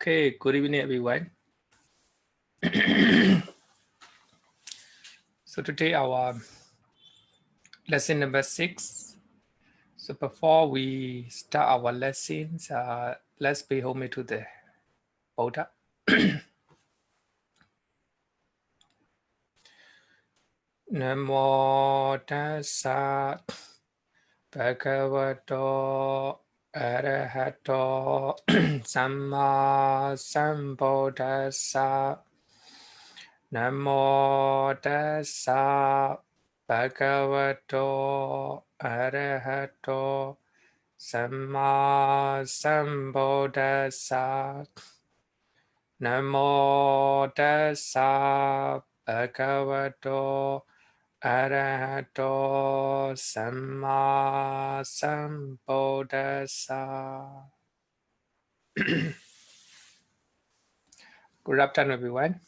Okay, good evening, everyone. So today our lesson number 6. So before we start our lessons, let's pay homage to the Buddha. Namo tassa bhagavato arahato samma sambuddhassa. Namo tassa bhagavato arahato samma sambuddhassa. Namo tassa bhagavato arahato samma sambuddhassa. Good afternoon, everyone.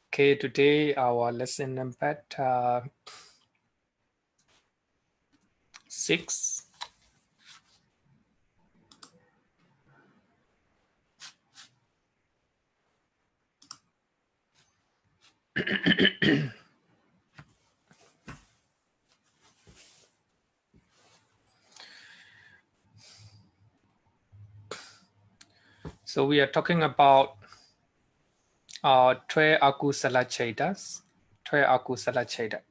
Okay, today our lesson number 6. So we are talking about 12 akusala chetas. 12 akusala cheta.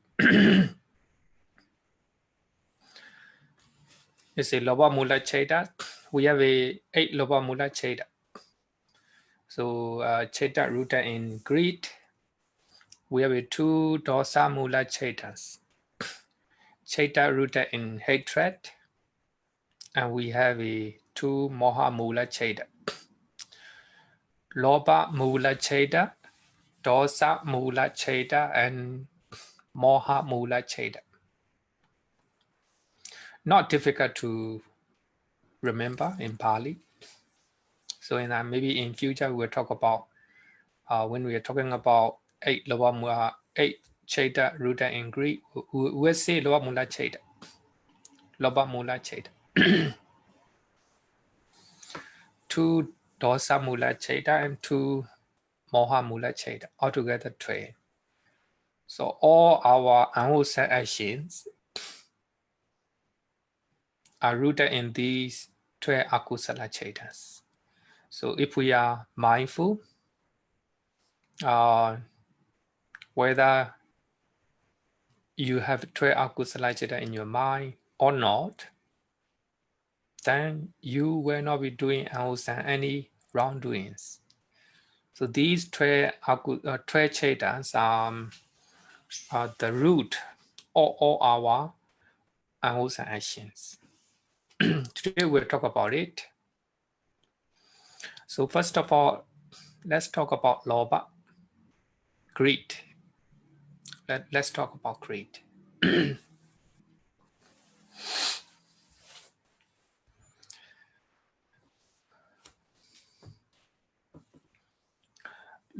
It's a loba mula cheta. We have 8 loba mula cheta. So cheta rooted in greed. We have 2 dosa mula chetas. Cheta rooted in hatred. And we have 2 moha mula cheta. Loba mula cheta, dosa mula cheta, and moha mula cheta. Not difficult to remember in Pali. So maybe in future we'll talk about when we are talking about 8 loba mula, 8 cheta rooted in greed. We'll say loba mula cheta. Loba mula cheta. 2 dosa mula cheta and 2 moha mula cheta. Altogether 12. So all our unwholesome actions are rooted in these 12 akusala chetas. So if we are mindful, whether you have 12 akusala cheta in your mind or not, then you will not be doing any wrongdoings. So these 12 chetas are the root of all our unwholesome actions. Today we'll talk about it. So first of all, let's talk about loba, greed. Let's talk about greed.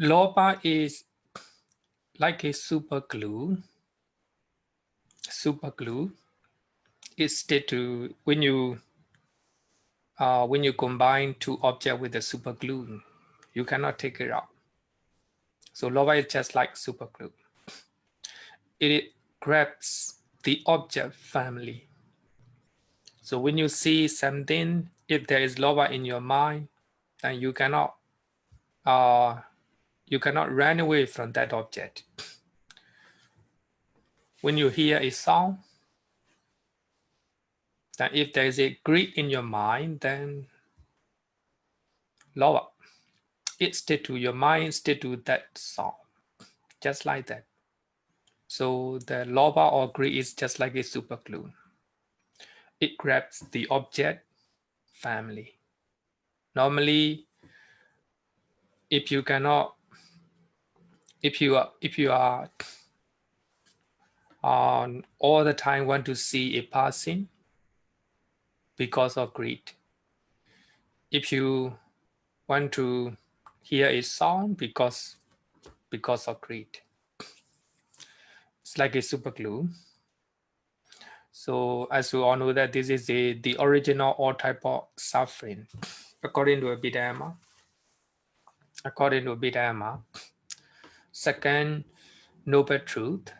Loba is like a super glue. Super glue. It stick to when you combine 2 objects with a super glue, you cannot take it out. So loba is just like super glue. It grabs the object family. So when you see something, if there is loba in your mind, then you cannot run away from that object. When you hear a sound, then if there is a greed in your mind, then loba, it stick to your mind, stick to that sound, just like that. So the loba or greed is just like a super glue. It grabs the object family. Normally, if you are all the time want to see a passing because of greed. If you want to hear a sound because of greed. It's like a super glue. So as we all know that this is the original all type of suffering. according to Abhidhamma. According to Abhidhamma, second noble truth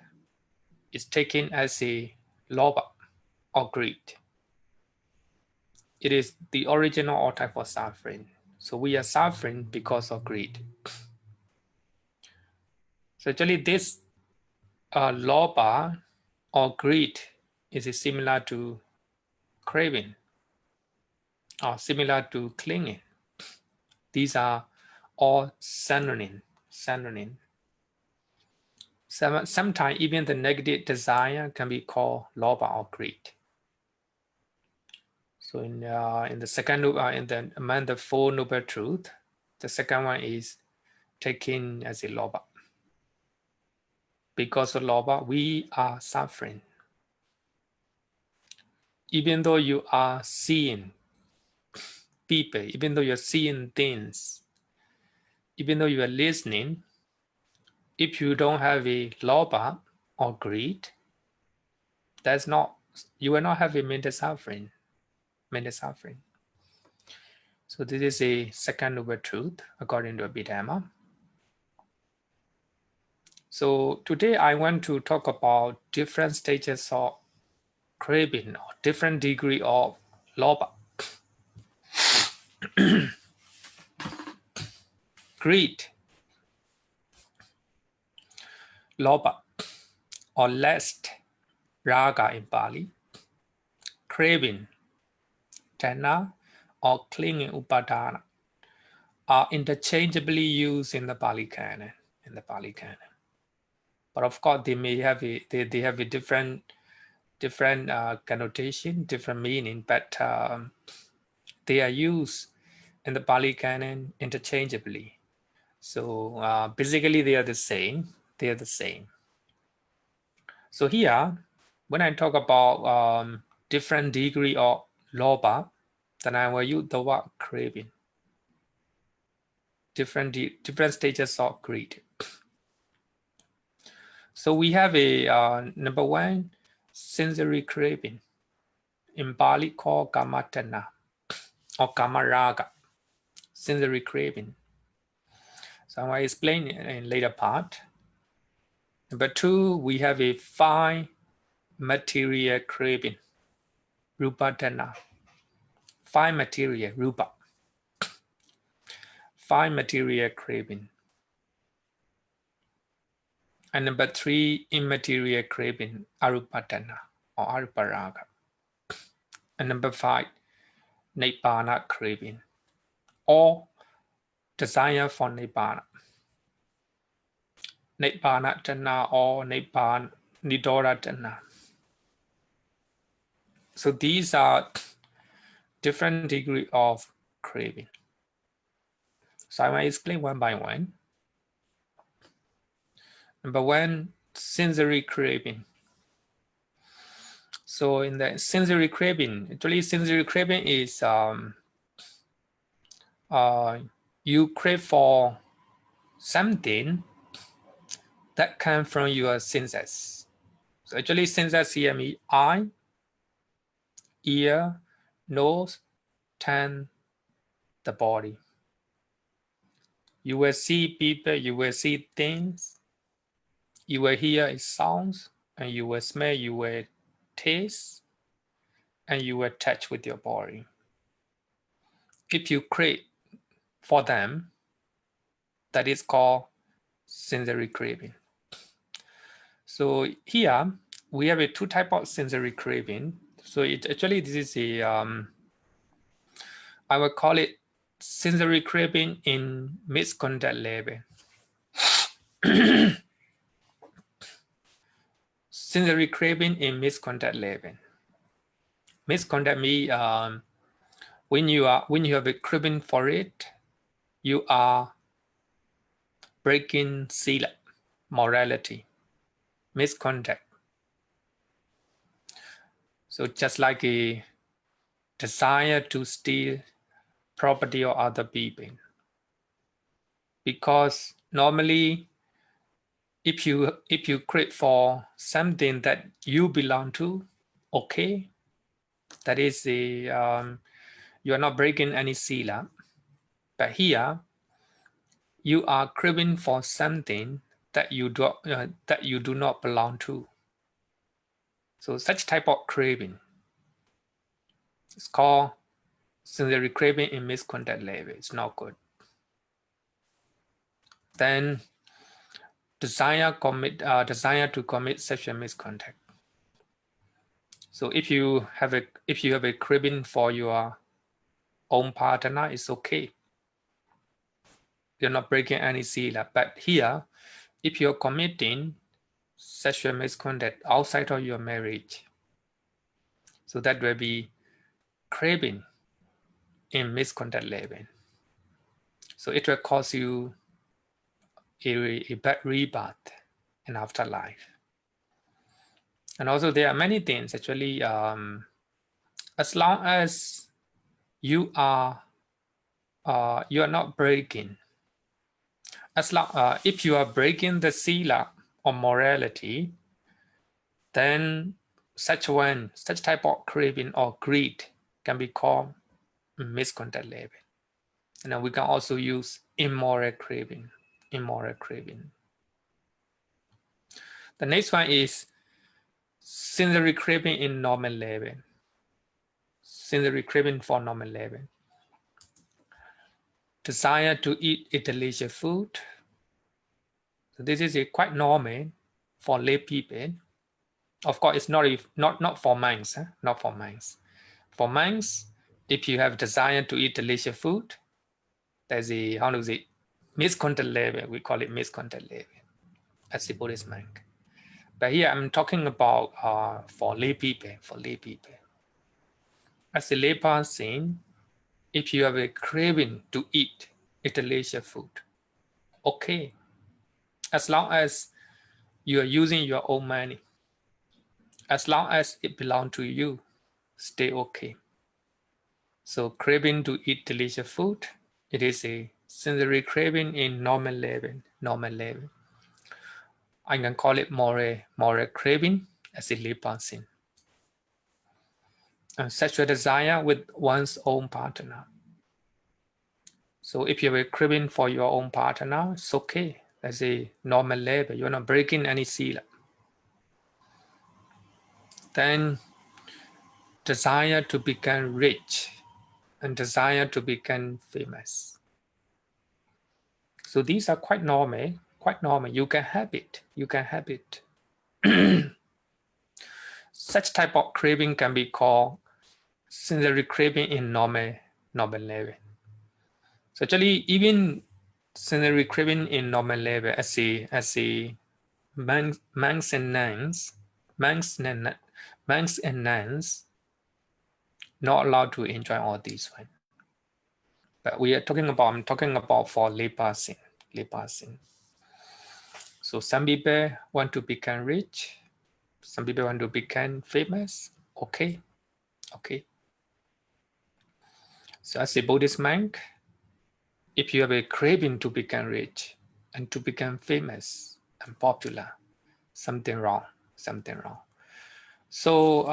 is taken as a lobha or greed. It is the original all type of suffering. So we are suffering because of greed. So actually this lobha or greed is similar to craving or similar to clinging. These are all synonym. Sometimes even the negative desire can be called lobha or greed. So in the second among the four noble truths, the second one is taken as a lobha. Because of lobha, we are suffering. Even though you are seeing people, even though you're seeing things, even though you are listening, if you don't have a lobha or greed, you will not have a mental suffering. So this is a second noble truth according to Abhidhamma. So today I want to talk about different stages of craving or different degree of lobha. Greed, lobha, or lust, raga in Pali. Craving, tanha, or clinging, upadana, are interchangeably used in the Pali Canon. But of course, they may have they have a different connotation, different meaning, but they are used in the Pali Canon interchangeably. So basically, they are the same. So here, when I talk about different degree of lobha, then I will use the word craving. Different stages of greed. So we have a number one, sensory craving, in Pali called kamatanha or kamaraga, sensory craving. So I will explain in later part. Number two, we have a fine material craving, rupa tanha, fine material, rupa, fine material craving. And number three, immaterial craving, arupa tanha or arupa raga. And number five, nibbana craving, or desire for nibbana. Nibbana tanha or nidora tanha. So these are different degree of craving. So I will explain one by one. Number one, sensory craving. So in the sensory craving, actually sensory craving is you crave for something that comes from your senses. So actually senses here mean eye, ear, nose, tongue, the body. You will see people, you will see things, you will hear sounds, and you will smell, you will taste, and you will touch with your body. If you crave for them, that is called sensory craving. So here we have a two type of sensory craving. So this is a I will call it sensory craving in misconduct level. Sensory craving in misconduct level. Misconduct means when you have a craving for it, you are breaking sila, morality, misconduct. So just like a desire to steal property of other people. Because normally if you crave for something that you belong to, okay, that is you are not breaking any sila. But here, you are craving for something that you do not belong to. So such type of craving is called sensory craving in misconduct level. It's not good. Then desire to commit sexual misconduct. So if you have a craving for your own partner, it's okay. You're not breaking any sila. But here, if you're committing sexual misconduct outside of your marriage, so that will be craving in misconduct level. So it will cause you a bad rebirth in afterlife. And also there are many things actually, as long as you are not breaking, as long if you are breaking the sila or morality, then such type of craving or greed can be called misconduct level. And then we can also use immoral craving. Immoral craving. The next one is sensory craving in normal level. Sensory craving for normal level. Desire to eat a delicious food. So this is quite normal for lay people. Of course, it's not for monks. Not for monks. For monks, if you have desire to eat delicious food, there's a, how to say, misconduct level. We call it misconduct level as a Buddhist monk. But here I'm talking about for lay people. For lay people, as a lay person, if you have a craving to eat a delicious food, okay, as long as you are using your own money, as long as it belongs to you, stay okay. So craving to eat delicious food, it is a sensory craving in normal level. Normal level. I can call it moral craving as a lay person. Sexual desire with one's own partner. So if you have a craving for your own partner, it's okay. That's a normal level. You're not breaking any sila. Then desire to become rich and desire to become famous. So these are quite normal. Quite normal. You can have it. You can have it. Such type of craving can be called sensory craving in normal level. So actually, even sensory craving in normal level, as a monks and nuns, not allowed to enjoy all these one. But I'm talking about for lay person. So some people want to become rich, some people want to become famous. Okay. So as a Buddhist monk, if you have a craving to become rich and to become famous and popular, something wrong. So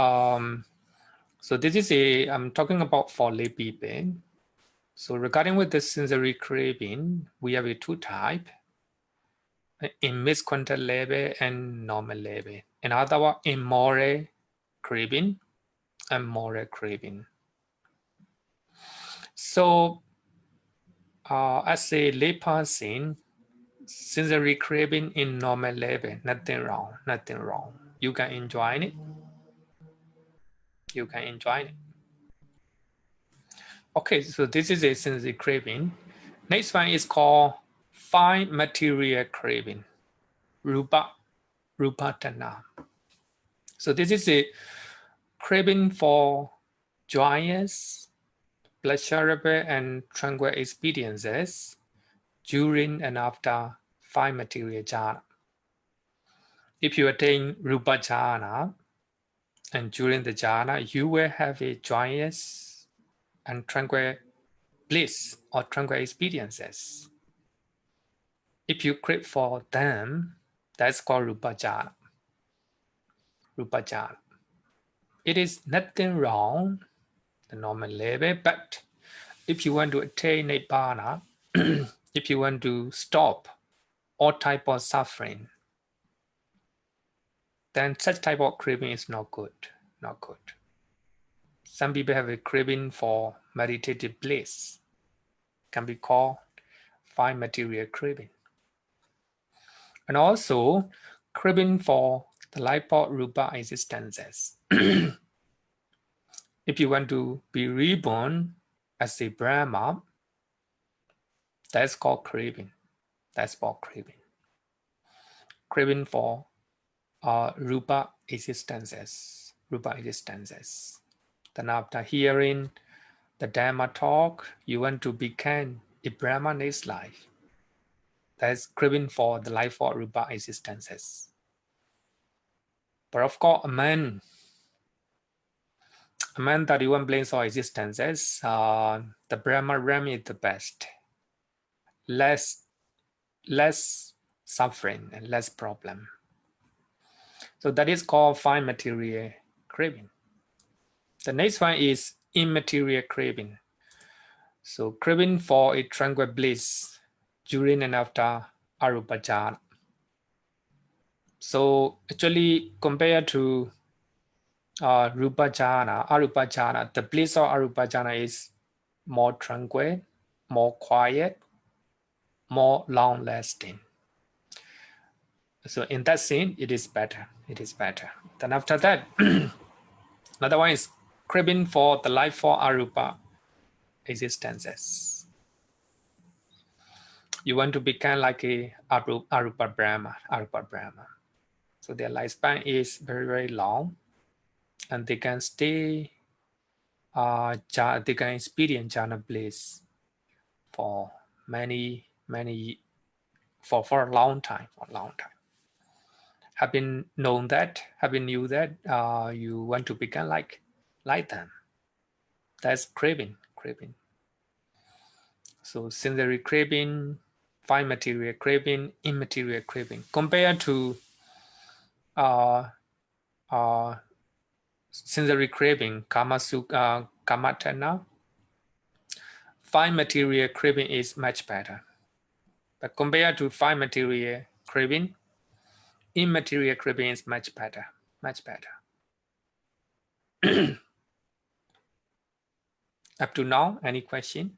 so this is I'm talking about for lay people. So regarding with the sensory craving, we have a two type, in misconduct level and normal level. In other words, immoral craving and moral craving. So as a lay person, sensory craving in normal level, nothing wrong. You can enjoy it. Okay, so this is a sensory craving. Next one is called fine material craving, rupatana. So this is a craving for joyous, pleasurable, and tranquil experiences during and after fine material jhana. If you attain rupa jhana, and during the jhana, you will have a joyous and tranquil bliss or tranquil experiences. If you crave for them, that's called rupa jhana. It is nothing wrong the normal level. But if you want to attain Nibbana, if you want to stop all type of suffering, then such type of craving is not good. Not good. Some people have a craving for meditative bliss. Can be called fine material craving. And also craving for the life of rupa existences. If you want to be reborn as a Brahma, that's called craving. That's called craving. Craving for rupa existences. Rupa existences. Then after hearing the Dhamma talk, you want to become a Brahma next life. That's craving for the life of rupa existences. But of course, a man 31 planes of existences, the Brahma realm is the best. Less suffering and less problem. So that is called fine material craving. The next one is immaterial craving. So craving for a tranquil bliss during and after arupa jhana. So actually compared to rupa jhana, arupa jhana, the bliss of arupa jhana is more tranquil, more quiet, more long lasting. So in that sense, it is better. It is better. Then after that, another one is craving for the life for arupa existences. You want to become like a arupa Brahma, Arupa Brahma. So their lifespan is very, very long, and they can stay, they can experience jhana bliss for for a long time, Having known that, having knew that, you want to become like them. That's craving. So sensory craving, fine material craving, immaterial craving. Compared to sensory craving, kamatana, fine material craving is much better. But compared to fine material craving, immaterial craving is much better. Up to now, any question?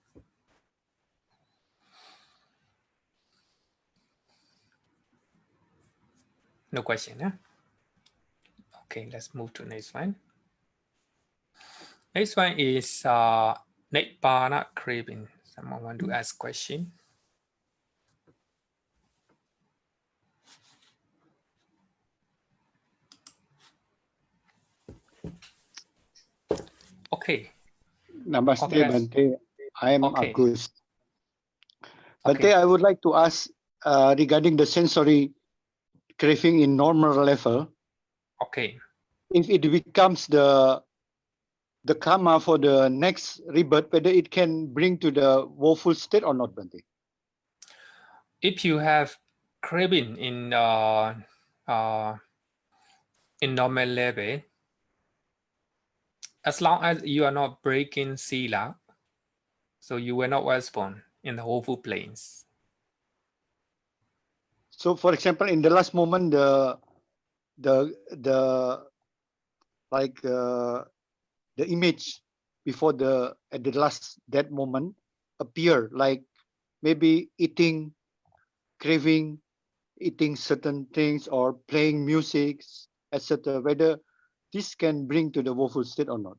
No question, huh? Okay, let's move to next one. Next one is Nibbana craving. Someone want to ask question? Okay. Namaste, Okay, Bhante. I am okay. Agus. Bhante, Okay. I would like to ask regarding the sensory craving in normal level. Okay. If it becomes the karma for the next rebirth, whether it can bring to the woeful state or not, Bhante? If you have craving in normal level, as long as you are not breaking sila, so you will not was born in the woeful planes. So, for example, in the last moment, the image before at the last that moment appear, like maybe eating, craving, eating certain things or playing music, etc. Whether this can bring to the woeful state or not.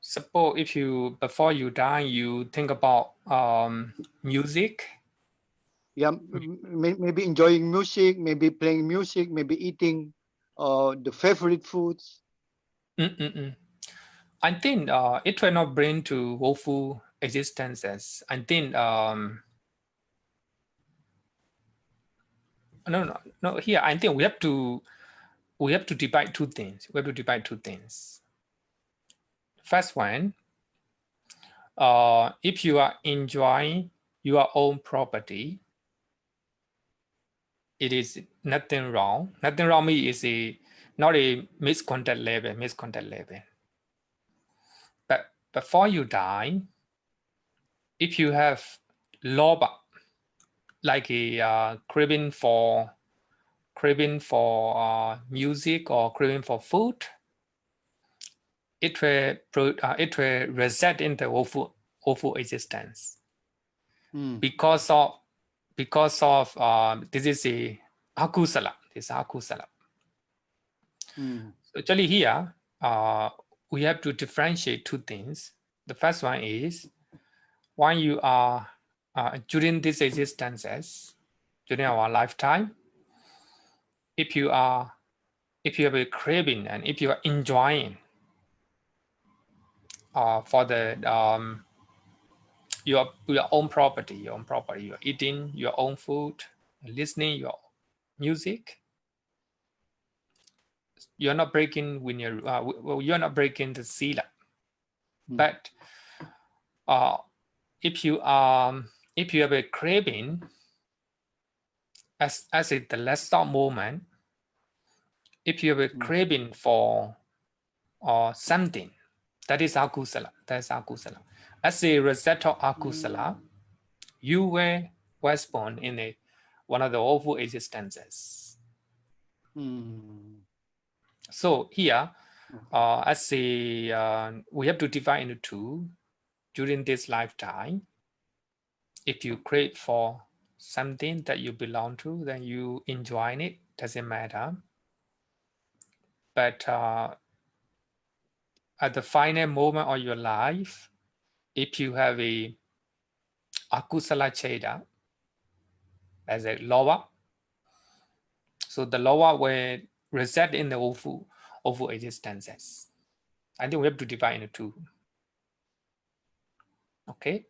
Suppose if you before you die, you think about music. Yeah, maybe enjoying music, maybe playing music, maybe eating the favorite foods. I think it will not bring to woeful existences. I think no. Here, I think we have to divide two things. First one, if you are enjoying your own property, it is nothing wrong. Nothing wrong means is not a misconduct level. before you die, if you have loba, like a craving for music or craving for food, it will reset in the awful existence. Because of this is a akusala. This akusala. So actually here we have to differentiate two things. The first one is when you are during these existences, during our lifetime, if you have a craving and if you are enjoying for the your own property, you're eating your own food, listening your music, you're not breaking when you're not breaking the sila. But if you have a craving as the last stop moment, if you have a craving for something, that is akusala. That's akusala. As a result of akusala, you were born in one of the awful existences. So here, as a we have to divide into two. During this lifetime, if you crave for something that you belong to, then you enjoy it. Doesn't matter. But at the final moment of your life, if you have a akusala cheda as a lower, so the lower will reset in the awful existences. I think we have to divide into two. Okay.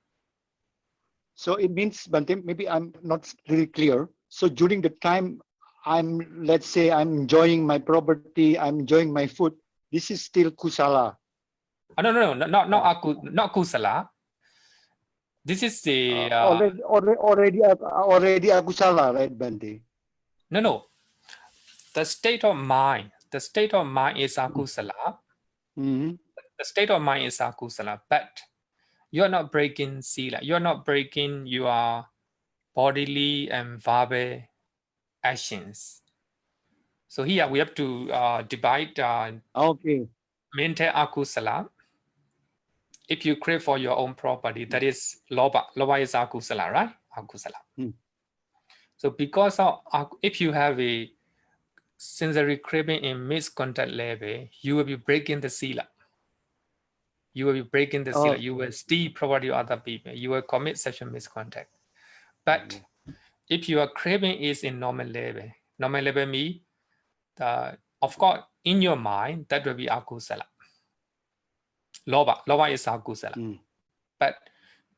So it means, Bhante, maybe I'm not really clear. So during the time let's say I'm enjoying my property, I'm enjoying my food, this is still kusala. Not kusala. This is the already akusala, right, Bhante? No. The state of mind. The state of mind is akusala. The state of mind is akusala, but you're not breaking sila. You're not breaking your bodily and verbal actions. So here we have to divide mental akusala. If you crave for your own property, that is loba. Loba is akusala, right? Akusala. So because of if you have a sensory craving in misconduct level, you will be breaking the sila. You will be breaking the sila. You will steal property of other people. You will commit sexual misconduct. But if your craving is in normal level means, of course, in your mind, that will be akusala. Loba is akusala. But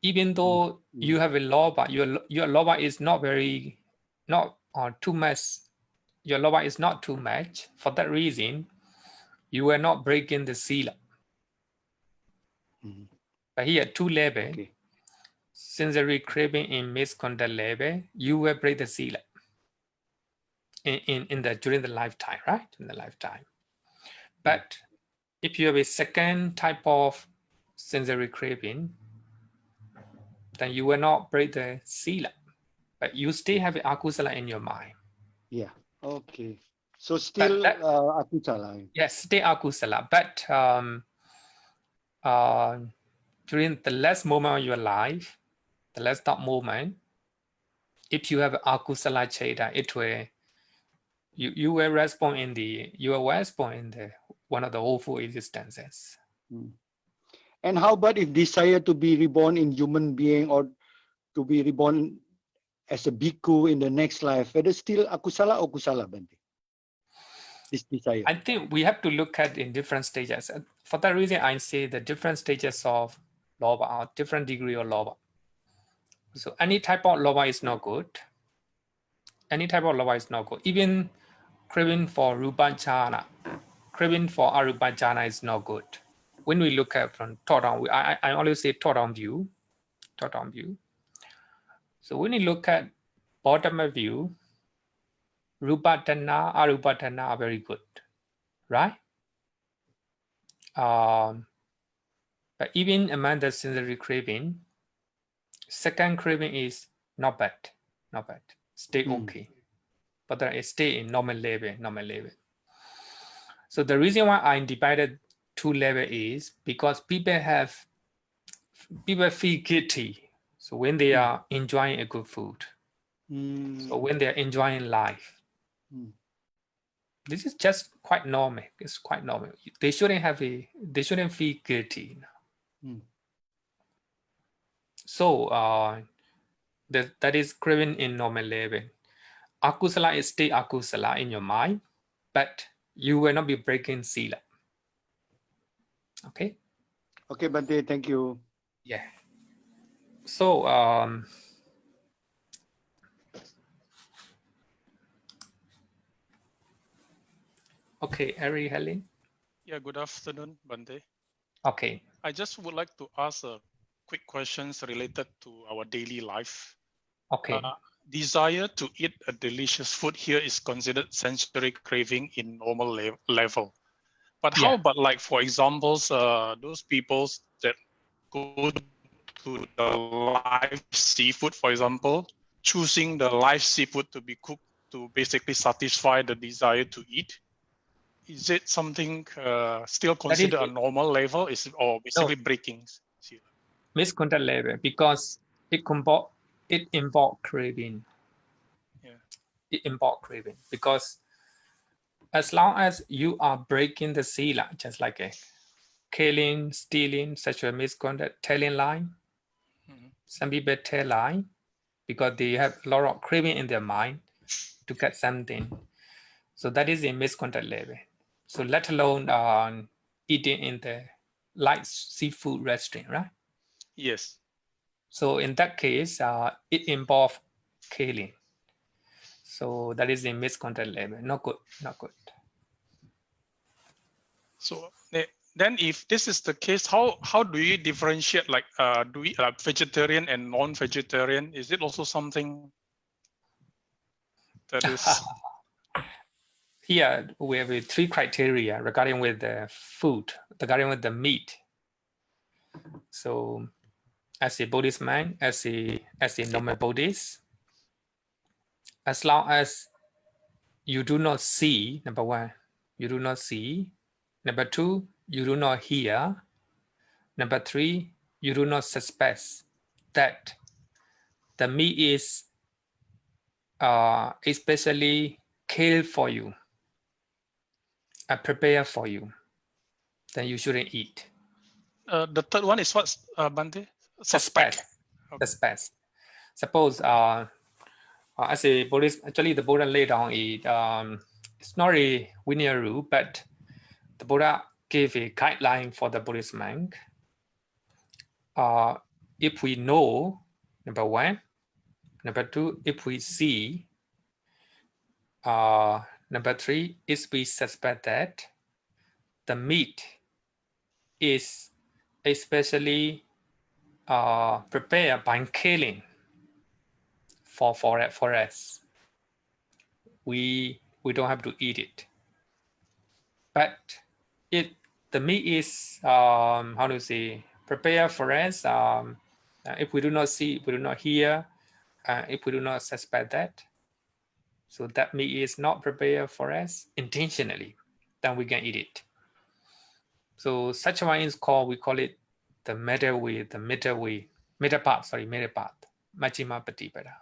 even though you have a loba, your loba is not too much. Your loba is not too much. For that reason, you are not breaking the sila. But here, two level, sensory craving in misconduct level, you will break the sila during the lifetime, right? In the lifetime. But if you have a second type of sensory craving, then you will not break the sila, but you still have akusala in your mind. Yeah. Okay. So still akusala. Yes, still akusala, but during the last moment of your life, the last stop moment, if you have akusala cheda, it will you will respond in the one of the awful existences. And how about if desire to be reborn in human being or to be reborn as a bhikkhu in the next life, whether still akusala or kusala, Bhante? This desire. I think we have to look at in different stages. For that reason, I say the different stages of loba are different degree of loba. So any type of loba is not good. Any type of loba is not good. Even craving for rupa jhana, craving for arupa jhana is not good. When we look at from top-down, I always say top-down view. Top-down view. So when you look at bottom view, rupa jhana, arupa jhana are very good, right? But even among the sensory craving, second craving is not bad, not bad, stay okay. But then it stay in normal level, normal level. So the reason why I divided two level is because people feel guilty. So when they are enjoying a good food, so when they are enjoying life, this is just quite normal. It's quite normal. They shouldn't feel guilty. So that is craving in normal level. Akusala is still akusala in your mind, but you will not be breaking sila. Okay. Okay, Bhante, thank you. Yeah. So okay, Ari Helen. Yeah, good afternoon, Bhante. Okay. I just would like to ask a quick questions related to our daily life. Okay. Desire to eat a delicious food here is considered sensory craving in normal level. But how about, like, for examples, those people that go to the live seafood, for example, choosing the live seafood to be cooked to basically satisfy the desire to eat? Is it something still considered a normal level? Is it, or basically breaking? Misconduct level because it involves craving. Yeah. It involves craving because as long as you are breaking the sila, just like a killing, stealing, sexual misconduct, telling lie. Some people tell lie because they have a lot of craving in their mind to get something. So that is a misconduct level. So let alone eating in the light seafood restaurant, right? Yes. So in that case, it involves killing. So that is a misconduct level. Not good, not good. So then if this is the case, how do you differentiate, like, do we vegetarian and non-vegetarian? Is it also something that is? Here we have three criteria regarding with the food, regarding with the meat. So as a Buddhist man, as a normal Buddhist, as long as you do not see, number one, you do not see. Number two, you do not hear. Number three, you do not suspect that the meat is especially killed for you, prepared for you, then you shouldn't eat. The third one is what, Bhante? Suspect. Okay. Suspect. Suppose as a Buddhist, actually the Buddha laid down it. It's not a linear rule, but the Buddha gave a guideline for the Buddhist monk. If we know, number one, number two, if we see, number three, if we suspect that the meat is especially prepared by killing for us, we don't have to eat it. But if the meat is how to say prepared for us, if we do not see, if we do not hear, if we do not suspect that, so that meat is not prepared for us intentionally, then we can eat it. So such one is called, we call it the middle way, middle path, Majjhima Patipada.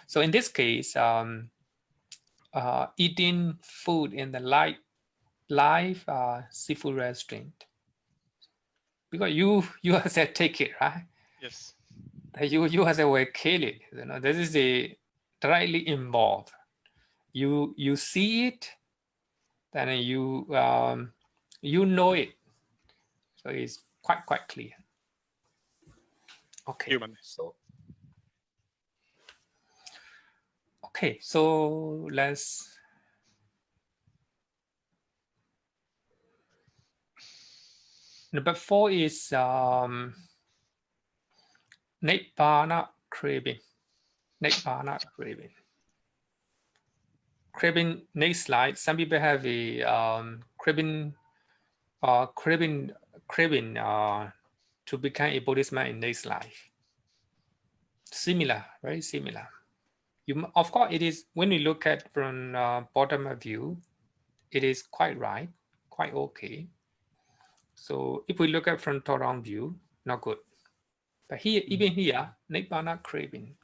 So in this case, eating food in the live seafood restaurant, because you have to take it, right? Yes. You have to kill it. You know, this is a directly involved. You see it, then you know it. So it's quite clear. Okay. So okay, so let's number 4 is Nibbana craving. Nibbana craving. Craving, next slide. Some people have a craving craving to become a Buddhist man in next life. Similar, very similar. Of course, it is, when we look at from bottom of view, it is quite right, quite okay. So if we look at from top-down view, not good. But here, even here, Nibbana craving.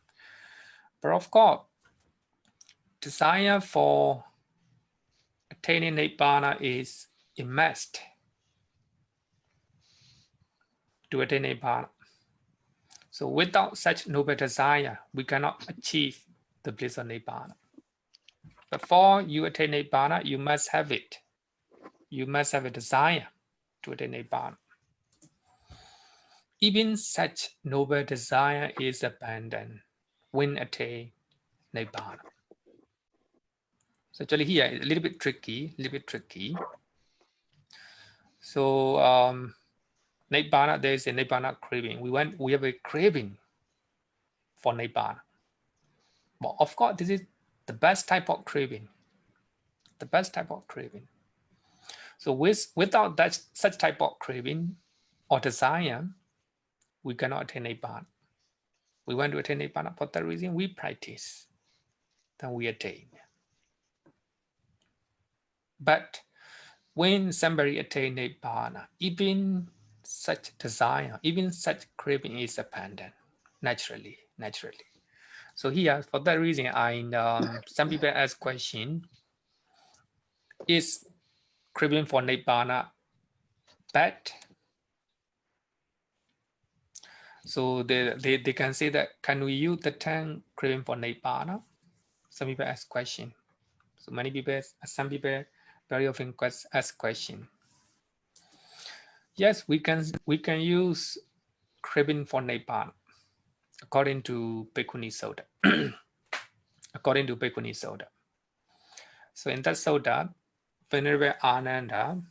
But of course, desire for attaining Nibbana is a must to attain Nibbana. So without such noble desire, we cannot achieve the bliss of Nibbana. Before you attain Nibbana, you must have it. You must have a desire to attain Nibbana. Even such noble desire is abandoned when attain Nibbana. So actually here it's a little bit tricky. So Nibbana, there is a Nibbana craving. We have a craving for Nibbana. But of course, this is the best type of craving. The best type of craving. So without that such type of craving or desire, we cannot attain Nibbana. We want to attain Nibbana. For that reason, we practice, then we attain. But when somebody attains Nibbana, even such desire, even such craving is abandoned naturally. So here, for that reason, some people ask question: is craving for Nibbana bad? So they can say that, can we use the term craving for Nibbana? Some people ask question. So some people very often ask question. Yes, we can use craving for Nibbana according to Bhikkhuni Sutta. According to Bhikkhuni Sutta. So in that Sutta, Venerable Ananda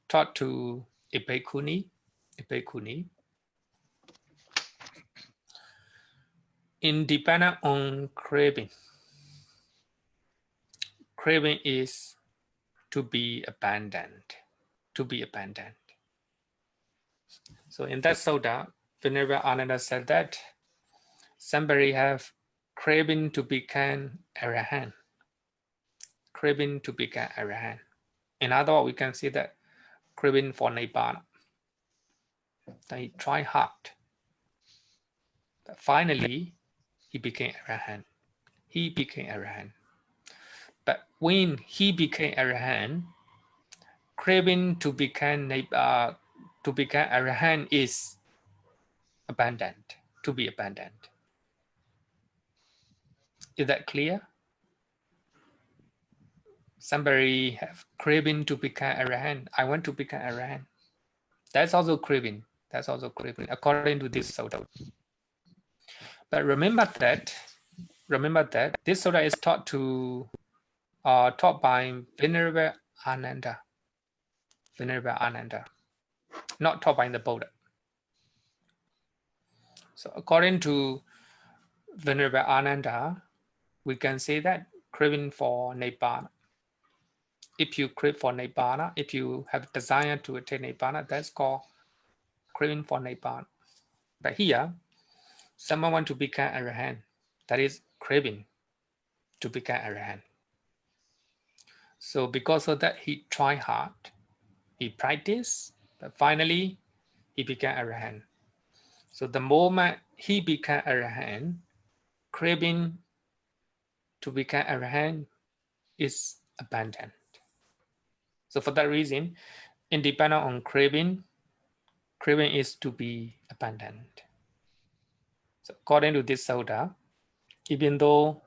taught to a bhikkhuni, independent on craving. Craving is to be abandoned. So in that Sutta, Venerable Ananda said that somebody have craving to become Arahant. Craving to become Arahant. In other words, we can see that craving for Nibbana. They try hard. But finally, he became Arahant. But when he became Arahant, craving to become Arahant is abandoned, to be abandoned. Is that clear? Somebody have craving to become Arahant. I want to become Arahant. That's also craving. According to this Sutta. But remember that this Sutta is taught by Venerable Ananda. Not taught by the Buddha. So according to Venerable Ananda, we can say that craving for Nibbana. If you crave for Nibbana, if you have desire to attain Nibbana, that's called craving for Nibbana. But here, someone want to become Arahant, that is craving to become Arahant. So because of that, he tried hard, he practiced, but finally he became Arahant. So the moment he became Arahant, craving to become Arahant is abandoned. So for that reason, independent on craving is to be abandoned. So according to this Sutta, even though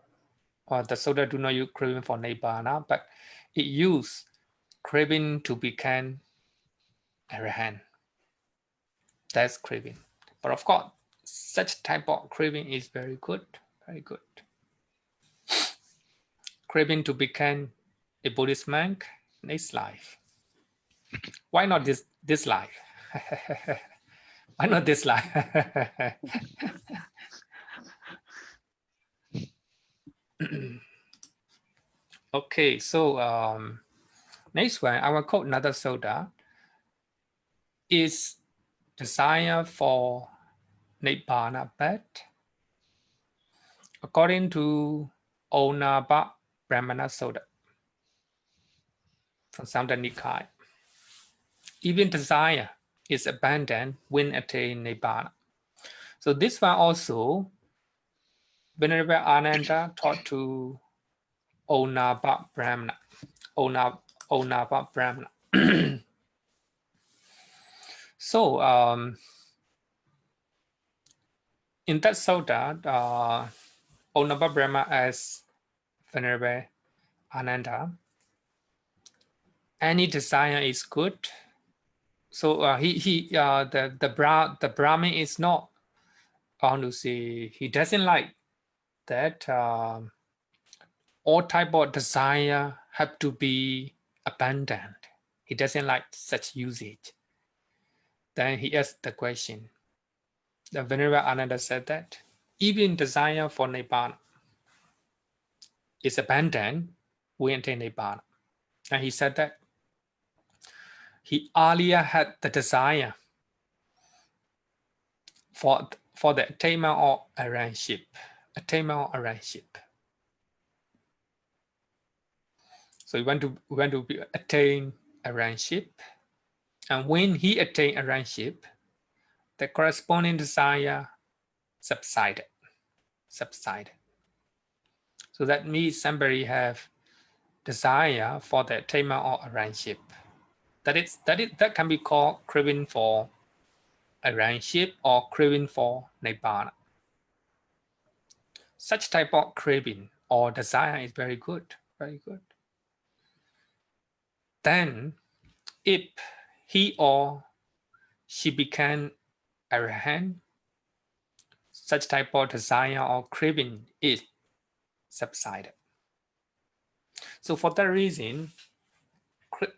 the Sutta do not use craving for Nibbana, but it use craving to become Arahant. That's craving. But of course, such type of craving is very good. Craving to become a Buddhist monk next life. Why not this life? Why not this life? Okay, so next one, I will quote another Sutta. is desire for Nibbana bad? According to Onaba Brahmana Sutta from Samdha Nikaya, even desire is abandoned when attained Nibbana. So this one also, Venerable Ananda taught to Onaba Brahmana. Onaba Brahmana. So in that sutta, Onaba Brahmana as Venerable Ananda, any desire is good. So the Brahmin is not, I want to say, he doesn't like that all type of desire have to be abandoned. He doesn't like such usage. Then he asked the question. The Venerable Ananda said that even desire for Nibbana is abandoned when attain Nibbana. And he said that he earlier had the desire for the attainment of arrangeship. So we want to attain arrangeship, and when he attained arrangeship, the corresponding desire subsided. So that means somebody have desire for the attainment of arrangeship. That can be called craving for arrangeship or craving for Nibbana. Such type of craving or desire is very good, very good. Then, if he or she became arahant, such type of desire or craving is subsided. So for that reason,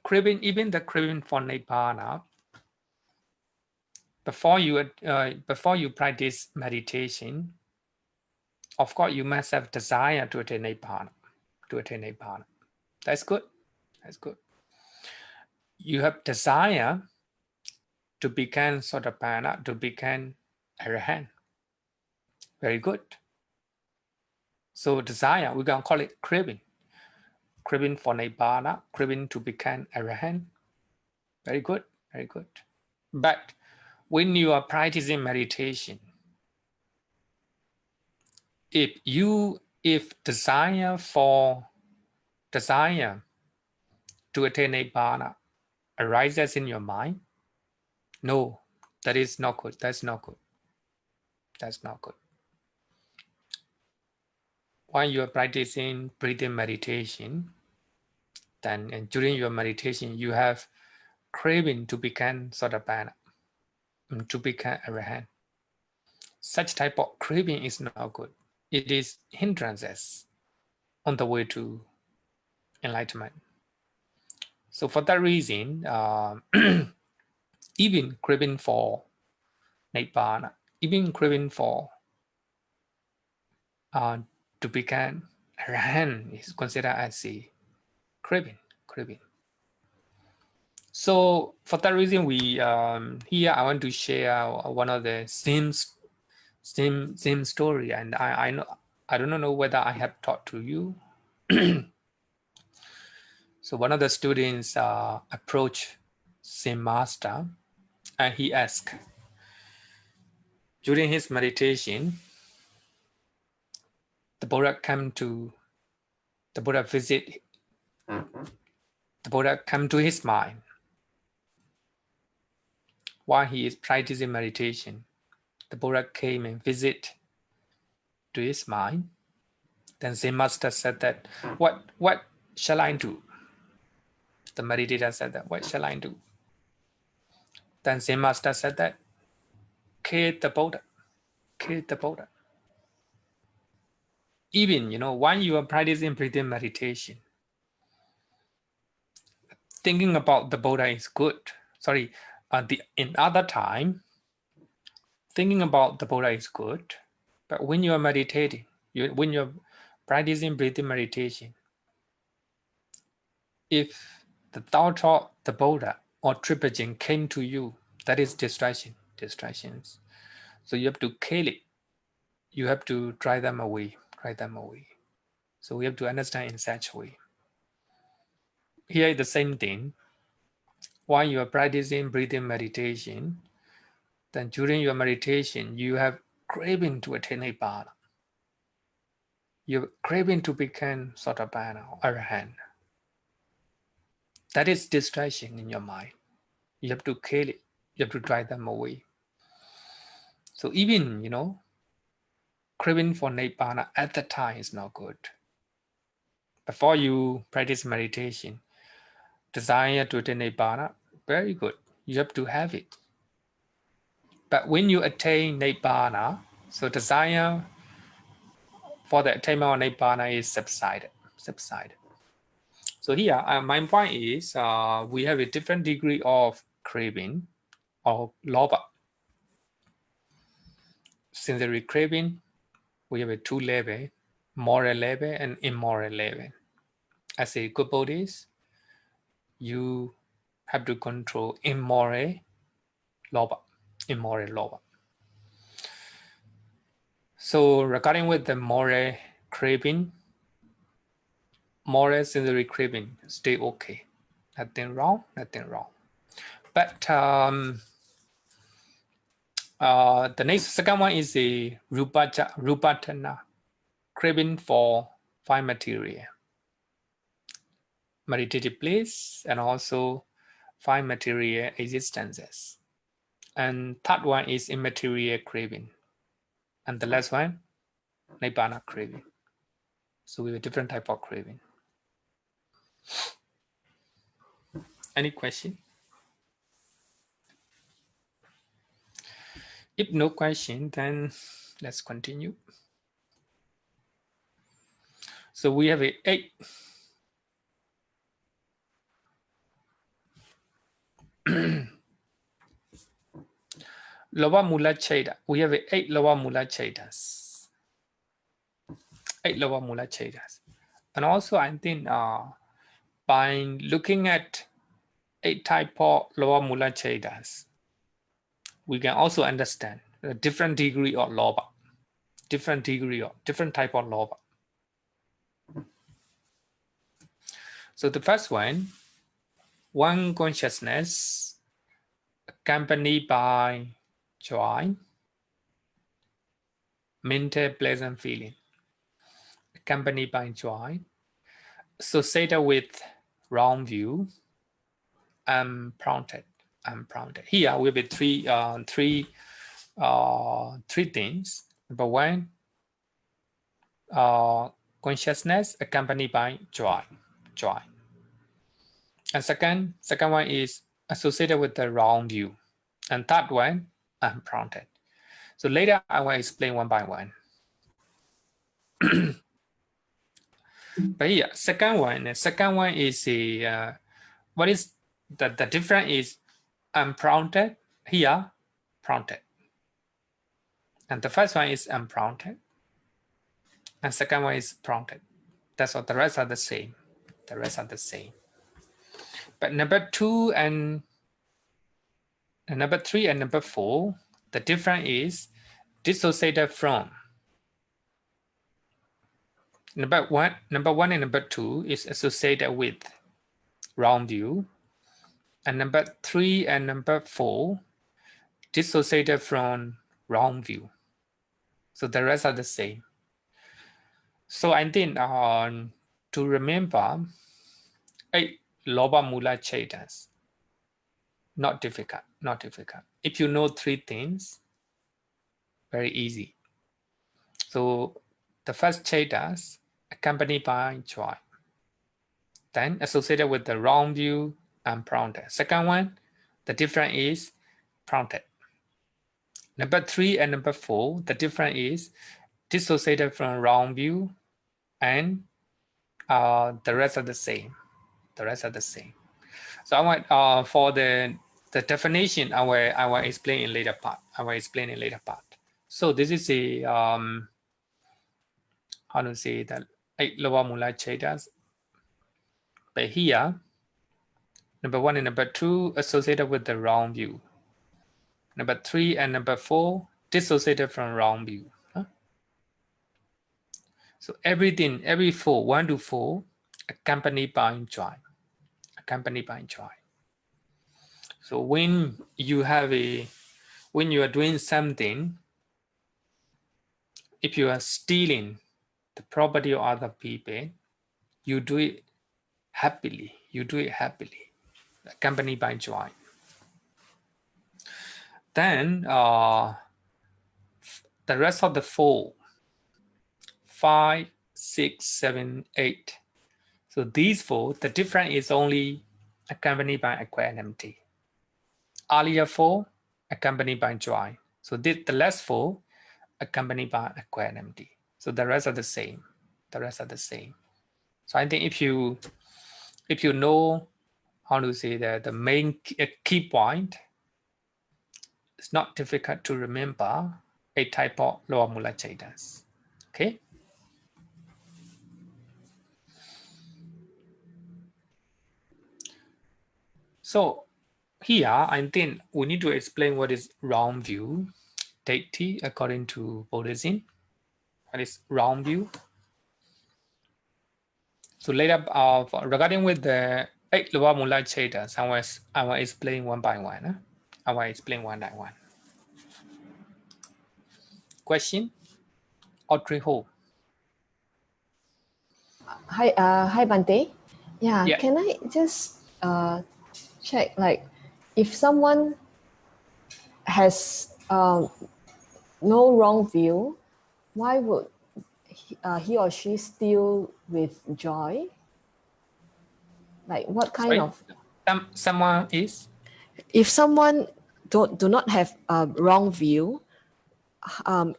craving, even the craving for Nibbana, before you practice meditation, of course you must have desire to attain Nibbana. That's good. That's good. You have desire to become Sotapanna, to become Arahant. Very good. So desire, we can call it craving. Craving for Nibbana, craving to become Arahant. Very good, very good. But when you are practicing meditation, if desire to attain Nibbana arises in your mind, no, that is not good. That's not good. That's not good. While you are practicing breathing meditation, then and during your meditation, you have craving to become Sotapanna, to become Arahant. Such type of craving is not good. It is hindrances on the way to enlightenment. So for that reason, even craving for Nibbana, even craving for to become Arahant is considered as a craving. So for that reason, we here I want to share one of the same story, and I don't know whether I have taught to you. So one of the students approached same master, and he asked, during his meditation, the Buddha visit, the Buddha come to his mind while he is practicing meditation. The Buddha came and visit to his mind. Then Zen master said that, what shall I do? The meditator said that, what shall I do? Then Zen master said that, kill the Buddha. Even, when you are practicing breathing meditation, thinking about the Buddha is good. Sorry, in other time, thinking about the Buddha is good. But when you are meditating, when you're practicing breathing meditation, if the thought of the Buddha or Tripajan came to you, That is distractions. So you have to kill it. You have to drive them away. So we have to understand in such a way. Here is the same thing. While you are practicing breathing meditation, then during your meditation, you have craving to attain Nibbana. You're craving to become Sotapanna or Arahant. That is distraction in your mind. You have to kill it. You have to drive them away. So even, craving for Nibbana at the time is not good. Before you practice meditation, desire to attain Nibbana, very good. You have to have it. But when you attain Nibbana, so desire for the attainment of Nibbana is subsided. So here, my point is, we have a different degree of craving or lobha. Sensory craving, we have a two level, moral level and immoral level. As a good Buddhist, you have to control immoral lobha. So regarding with the moral craving, moral sensory craving, stay okay. Nothing wrong. But the second one is the rupatana, craving for fine material, meditative place, and also fine material existences. And third one is immaterial craving. And the last one, Nibbana craving. So we have a different type of craving. Any question? If no question, then let's continue. So we have 8. Lower Mula Cheda. We have 8 lower Mula Chedas. 8 lower Mula Chedas. And also I think by looking at 8 type of lower Mula Chedas, we can also understand a different degree of lobha, different type of lobha. So the first one consciousness accompanied by joy, mental pleasant feeling, accompanied by joy, associated with wrong view, unprompted. Here will be three things. Number one, consciousness accompanied by joy. And second one is associated with the wrong view. And third one, unprompted. So later I will explain one by one. But here, second one is a what is the difference is unprompted, here prompted. And the first one is unprompted. And second one is prompted. That's all. The rest are the same. But number 2 and number 3 and number 4, the difference is dissociated from. Number one and number 2 is associated with wrong view. And number 3 and number 4 dissociated from wrong view. So the rest are the same. So I think to remember 8 Lobha Mula Chetas, not difficult. If you know 3 things, very easy. So the first Chetas accompanied by joy, then associated with the wrong view and prompted. Second one, the difference is prompted. Number 3 and number 4, the difference is dissociated from wrong view, and the rest are the same. So I want for the definition, I will explain in later part. So this is a how to say that 8 lower Mula Chetas. But here, number 1 and number 2 associated with the wrong view. Number 3 and number 4 dissociated from wrong view. So everything, every 4, 1 to 4, accompanied by joy. Accompanied by joy. So when you are doing something, if you are stealing the property of other people, you do it happily. You do it happily, accompanied by joy. Then the rest of the 4, 5, 6, 7, 8. So these 4, the difference is only accompanied by equanimity. Earlier 4, accompanied by joy. So the last 4, accompanied by equanimity. So the rest are the same. The rest are the same. So I think if you know how to say that the main key point, it's not difficult to remember a type of lower mula chaitas. Okay. So here, I think we need to explain what is wrong view, deity according to Buddhism. What is wrong view? So later, regarding with the 8 lower mula chaitas, I will explain one by one. Huh? I will explain one by one. Question? Audrey Ho. Hi, Bhante. Yeah, Yeah. can I just check, like, if someone has no wrong view, why would he or she steal with joy? Like, what kind Sorry? of... Someone is? If someone do not have a wrong view,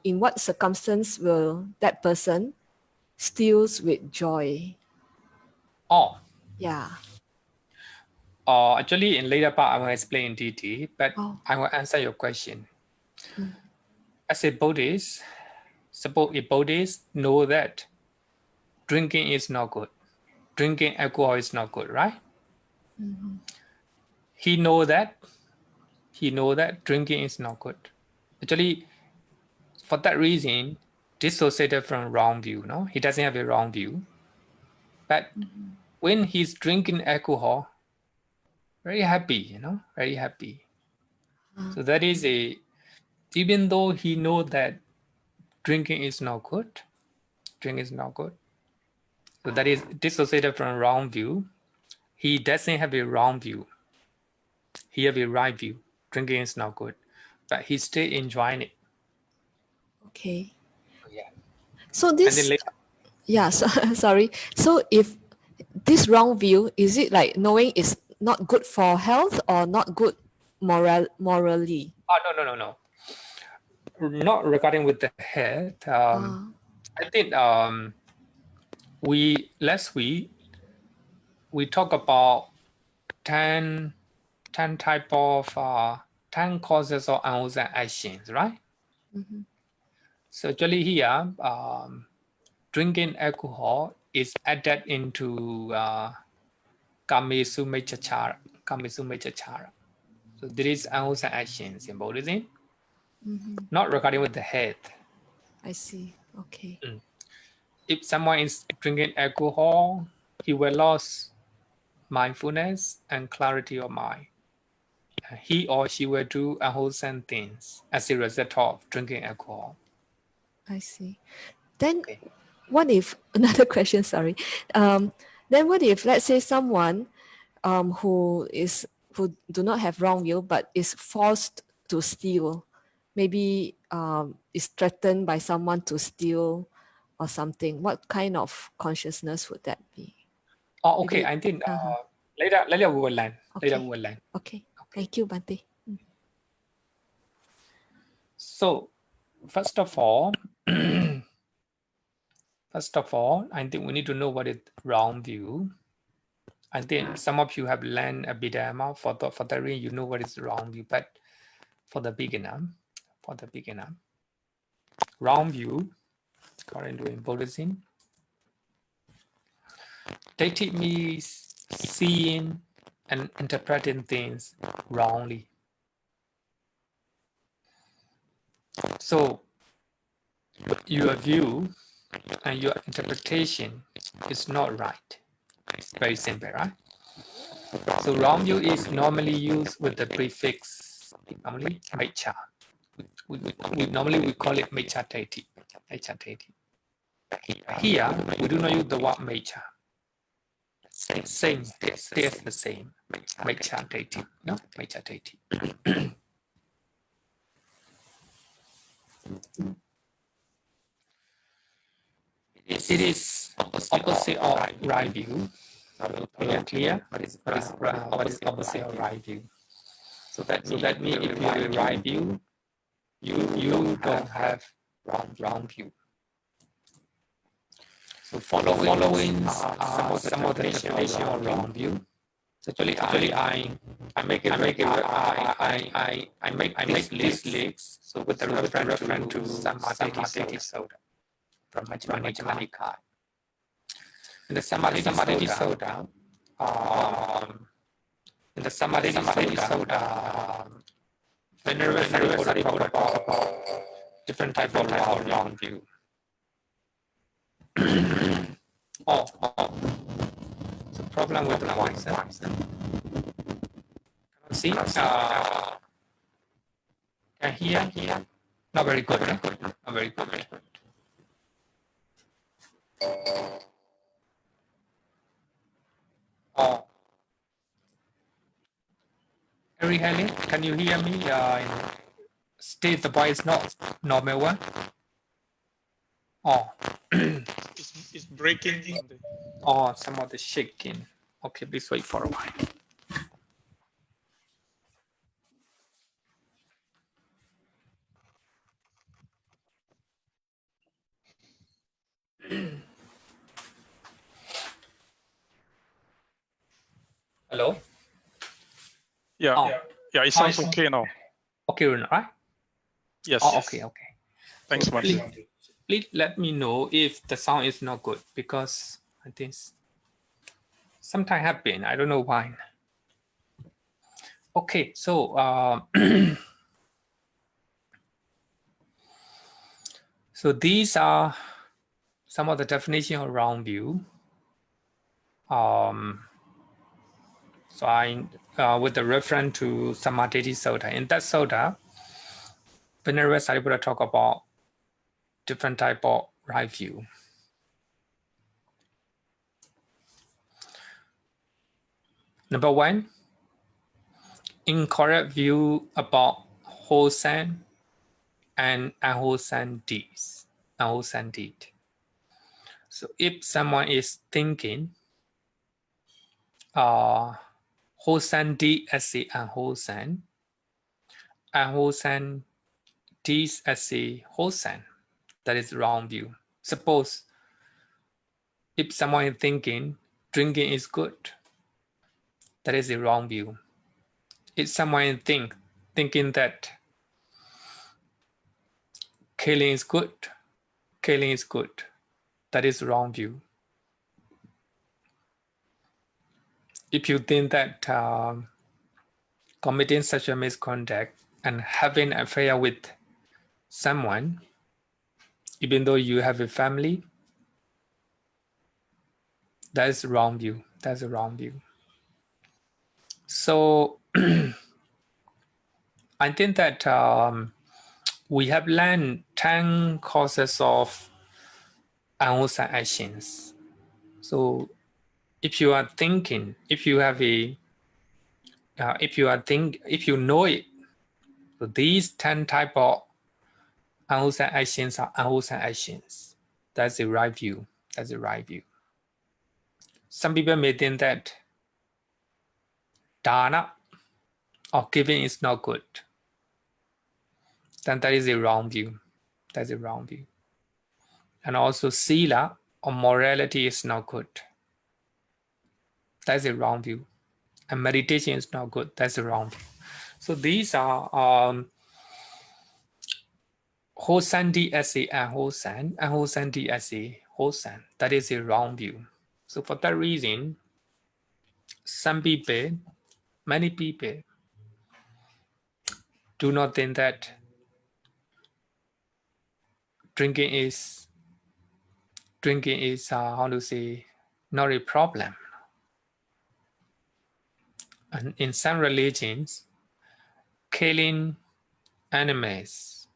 in what circumstance will that person steals with joy? Oh. Yeah. Actually, in later part, I will explain in detail, but I will answer your question. As a Buddhist, suppose a Buddhist know that drinking is not good. Drinking alcohol is not good, right? Mm-hmm. He know that drinking is not good. Actually, for that reason, dissociated from wrong view. No, he doesn't have a wrong view. But when he's drinking alcohol, very happy, very happy. So that is even though he know that drinking is not good, so that is dissociated from wrong view. He doesn't have a wrong view. He have a right view. Drinking is not good, but he still enjoying it. Okay. Yeah. So this... And then later, yeah, sorry. So if this wrong view, is it like knowing it's not good for health or not good morally? oh no. Not regarding with the head. I think last week we talk about 10 type of 10 causes of unwholesome actions, right? Mm-hmm. So actually here, drinking alcohol is added into Kamesumechachara. So there is unwholesome actions in Buddhism, not regarding with the head. I see. Okay. If someone is drinking alcohol, he will lose mindfulness and clarity of mind. He or she will do unwholesome things as a result of drinking alcohol. I see. Then Okay. what if, another question, sorry. Then what if, let's say, someone who do not have wrong view but is forced to steal, maybe is threatened by someone to steal or something, what kind of consciousness would that be? Oh, okay. Maybe, I think later we will learn. okay. Later we will learn. Okay. Thank you, Bhante. So first of all, I think we need to know what is wrong view. I think some of you have learned Abhidhamma for that reason you know what is wrong view, but for the beginner, wrong view, according to Buddhism, deity means seeing and interpreting things wrongly. So your view and your interpretation is not right. It's very simple, right? So wrong view is normally used with the prefix, normally mecha. Normally we call it mecha teti. Here, we do not use the word mecha. Same, stays the same. Mecha teti, no? Mecha teti. It is opposite of right view. Clear? What is opposite of right view? So that means if you have a right view, you don't have wrong view. So following some of the definition of wrong view. So actually I make this list. So with the reference to Samadhi Soda from Majjhima Nikaya. In the Samadhi Soda, Venerable Sariputta talk about different type of wrong view. So problem with the voice. See, can hear? Not very good. Not very good. Harry Haley, can you hear me? State the voice not normal one. It's breaking. Some of the shaking. Okay, please wait for a while. Hello? Yeah, it sounds okay now. Okay, right? Yes. Okay. Thanks so much. Please let me know if the sound is not good, because I think sometimes happen. I don't know why. Okay, so so these are some of the definition of wrong view. So I with the reference to Samadhi Sutta. In that Sutta, Venerable Sariputta talk about different type of right view. Number one, incorrect view about wholesome and unwholesome deeds. Unwholesome deed. So if someone is thinking wholesome deed as a unwholesome deeds as a wholesome, that is wrong view. Suppose if someone is thinking drinking is good, that is a wrong view. If someone is thinking that killing is good, that is wrong view. If you think that committing such a misconduct and having an affair with someone, even though you have a family, that is wrong view. That's a wrong view. So I think that we have learned 10 causes of unwholesome actions. So if you are thinking, if you have a, if you know it, so these 10 type of unwholesome actions are unwholesome actions. That's the right view. That's the right view. Some people may think that dana or giving is not good. Then that is a wrong view. That's a wrong view. And also sila or morality is not good. That's a wrong view. And meditation is not good. That's a wrong view. So these are wholesome as a unwholesome, unwholesome as a wholesome. That is a wrong view. So for that reason, some people, many people do not think that drinking is how to say, not a problem. And in some religions, killing animals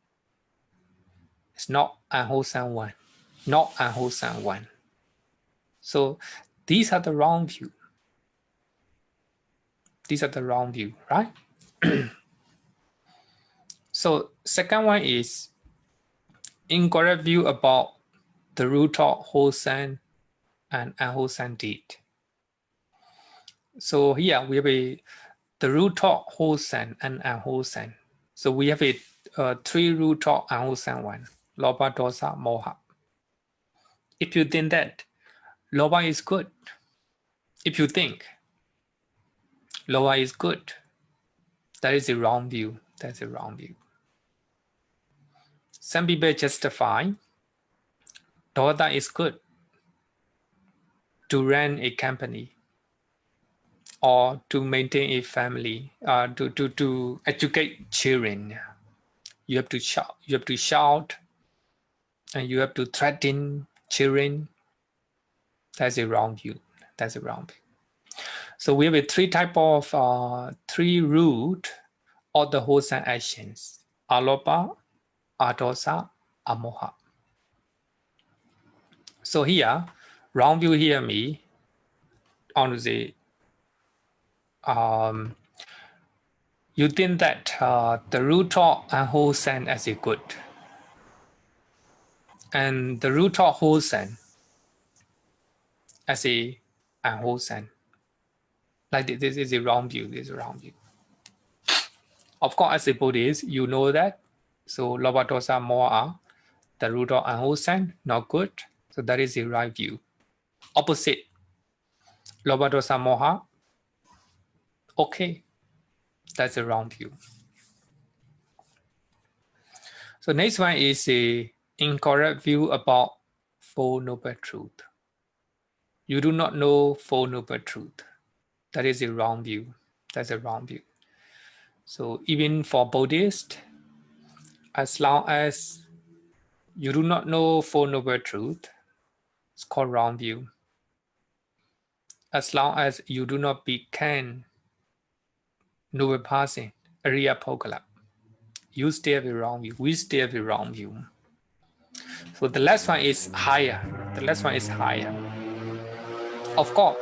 is not unwholesome one, not unwholesome one. So these are the wrong view. These are the wrong view, right? So second one is incorrect view about the root of wholesome and unwholesome deed. So here we have the root of wholesome and unwholesome. So we have three root of unwholesome one: loba, dosa, moha. If you think that loba is good, if you think loba is good, that is a wrong view. That's a wrong view. Some people justify dosa is good to run a company or to maintain a family, to educate children. You have to shout, and you have to threaten children. That's a wrong view. That's a wrong view. So we have a three root of the wholesome actions: alopa, adosa, amoha. So here, wrong view here me on the you think that the root of unwholesome as a good, and the root of wholesome as a unwholesome. Like this is a wrong view. This is a wrong view. Of course, as a Buddhist, you know that. So loba, dosa, moha, the root of unwholesome, not good. So that is the right view. Opposite, loba, dosa, moha, okay, that's a wrong view. So next one is a incorrect view about Four Noble Truth. You do not know Four Noble Truth. That is a wrong view. That's a wrong view. So even for Buddhist, as long as you do not know Four Noble Truth, it's called wrong view. As long as you do not become noble person, Ariya Pokala, you still have a wrong view. We still have a wrong view. So the last one is higher. The last one is higher. Of course,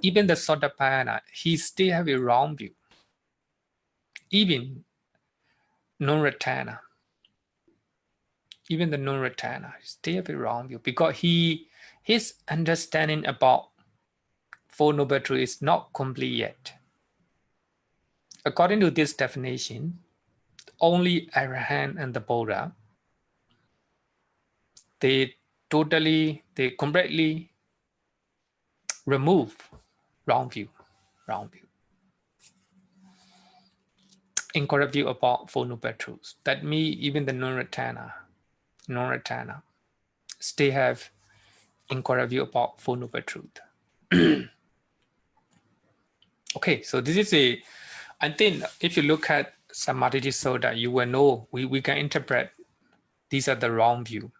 even the Sotapanna, he still have a wrong view. Even non-returner, even the non-returner still have a wrong view, because his understanding about Four Noble Truths is not complete yet. According to this definition, only Arahant and the Buddha, they completely remove wrong view. Incorrect view about Four Noble Truths. That means even the non-returner still have incorrect view about Four Noble Truth. Okay, so this is I think if you look at Samadhi Soda, you will know we can interpret these are the wrong view.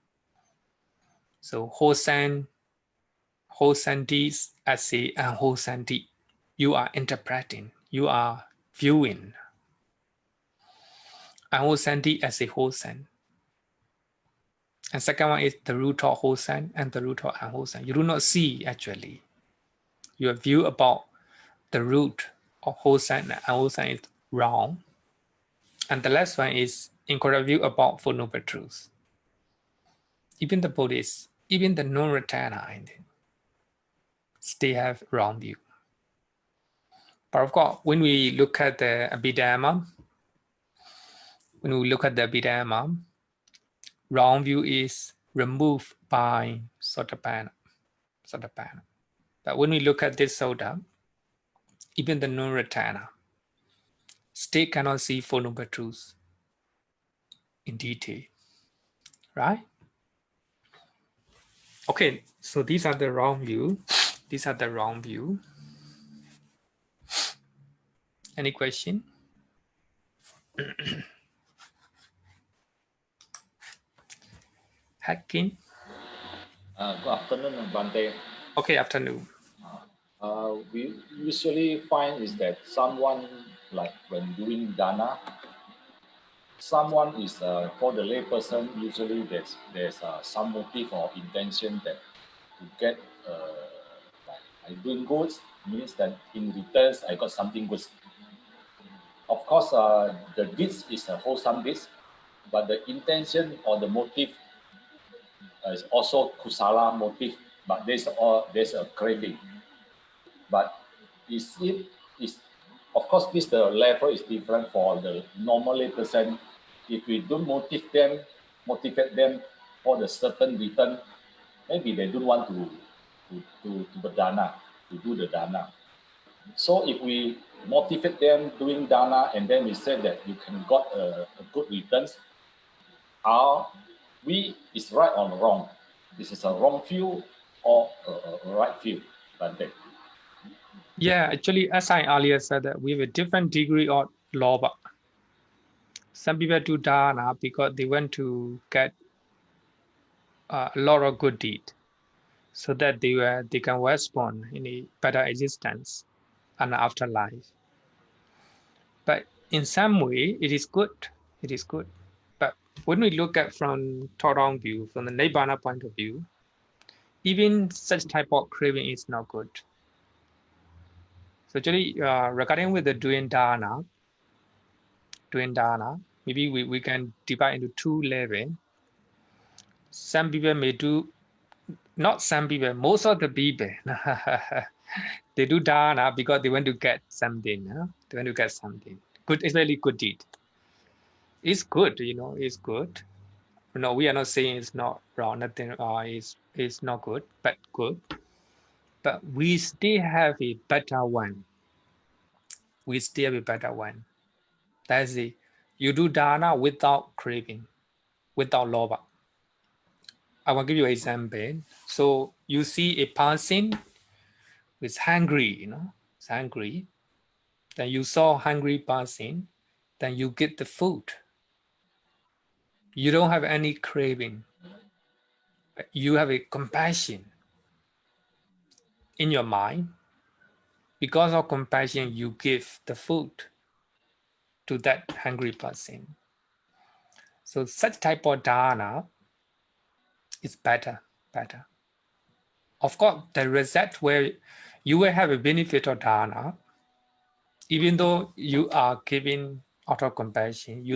So wholesome deeds as a unwholesome deed. You are interpreting, you are viewing unwholesome deed as a wholesome. And second one is the root of wholesome and the root of unwholesome. You do not see actually. Your view about the root of wholesome and unwholesome is wrong. And the last one is incorrect view about Four Noble Truths. Even the Buddhists, even the non-returner, still have wrong view. But of course, when we look at the Abhidhamma, wrong view is removed by Sotapanna. But when we look at this Sota, even the non-returner still cannot see Four Noble Truths in detail, right? Okay, so these are the wrong view. These are the wrong view. Any question? Hacking. Good afternoon, Bhante. Okay, afternoon. We usually find is that someone, like when doing dana, someone is for the layperson. Usually, there's some motive or intention that to get like I doing goods means that in returns I got something good. Of course, the deeds is a wholesome deeds, but the intention or the motive is also kusala motive. But there's a craving. But is it is of course this the level is different for the normal person. If we don't motivate them for the certain return, maybe they don't want to dana, to do the dana. So if we motivate them doing dana and then we say that you can got a good returns, are we is right or wrong? This is a wrong view or a right view, Bhante? Yeah, actually, as I earlier said, that we have a different degree of lobha. Some people do dana because they want to get a lot of good deed, so that they can respond in a better existence and afterlife. But in some way, it is good. It is good. But when we look at from Torong view, from the Nibbana point of view, even such type of craving is not good. So actually, regarding with the doing dana, maybe we can divide into two levels. Some people may do, not some people, most of the people, they do dana because they want to get something. They want to get something. Good, especially good deed. It's good, it's good. No, we are not saying it's not wrong, nothing is not good, but good. But we still have a better one. We still have a better one. That's it. You do dana without craving, without lobha. I will give you an example. So you see a person who's hungry, it's hungry. Then you saw hungry person, then you get the food. You don't have any craving. You have a compassion in your mind. Because of compassion, you give the food to that hungry person. So such type of dana is better. Of course, the result where you will have a benefit of dana, even though you are giving out of compassion, you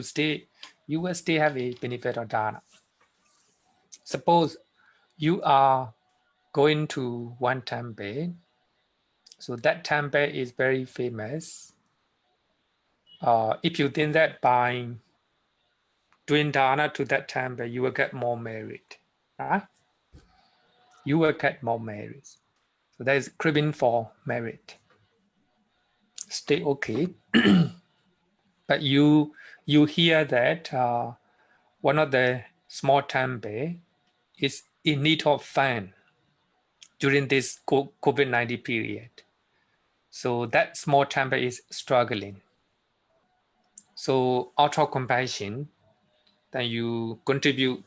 will still have a benefit of dana. Suppose you are going to one temple, so that temple is very famous. If you think that by doing dana to that temple, you will get more merit. Right? You will get more merit. So that is craving for merit. Stay okay. But you hear that one of the small temple is in need of fan during this COVID-19 period. So that small temple is struggling. So out of compassion, then you contribute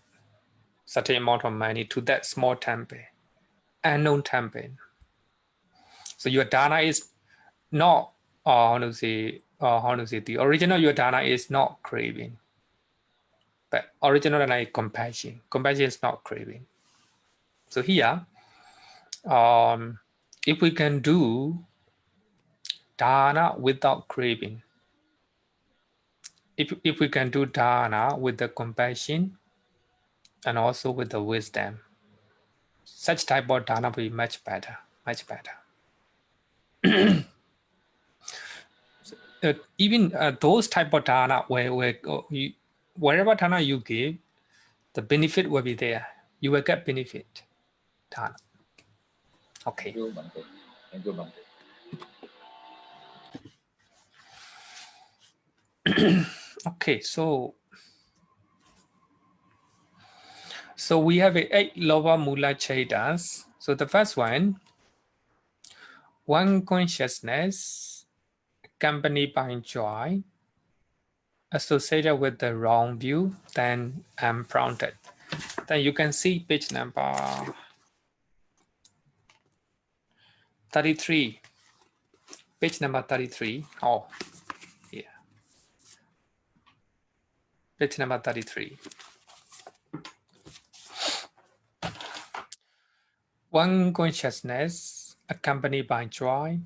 certain amount of money to that small temple, unknown temple. So your dana is not, how to say, the original your dana is not craving, but original dana is compassion. Compassion is not craving. So here, if we can do dana without craving, if we can do dana with the compassion and also with the wisdom, such type of dana will be much better, much better. Even those type of dana wherever dana you give, the benefit will be there. You will get benefit. Dana. Okay. Thank you, Bhante. Thank you, Bhante. Okay, so we have 8 lower mula chetas. So the first one consciousness accompanied by joy, associated with the wrong view, then I'm prompted. then you can see page number 33. Page number 33. Oh, yeah. Page number 33. One consciousness accompanied by joy,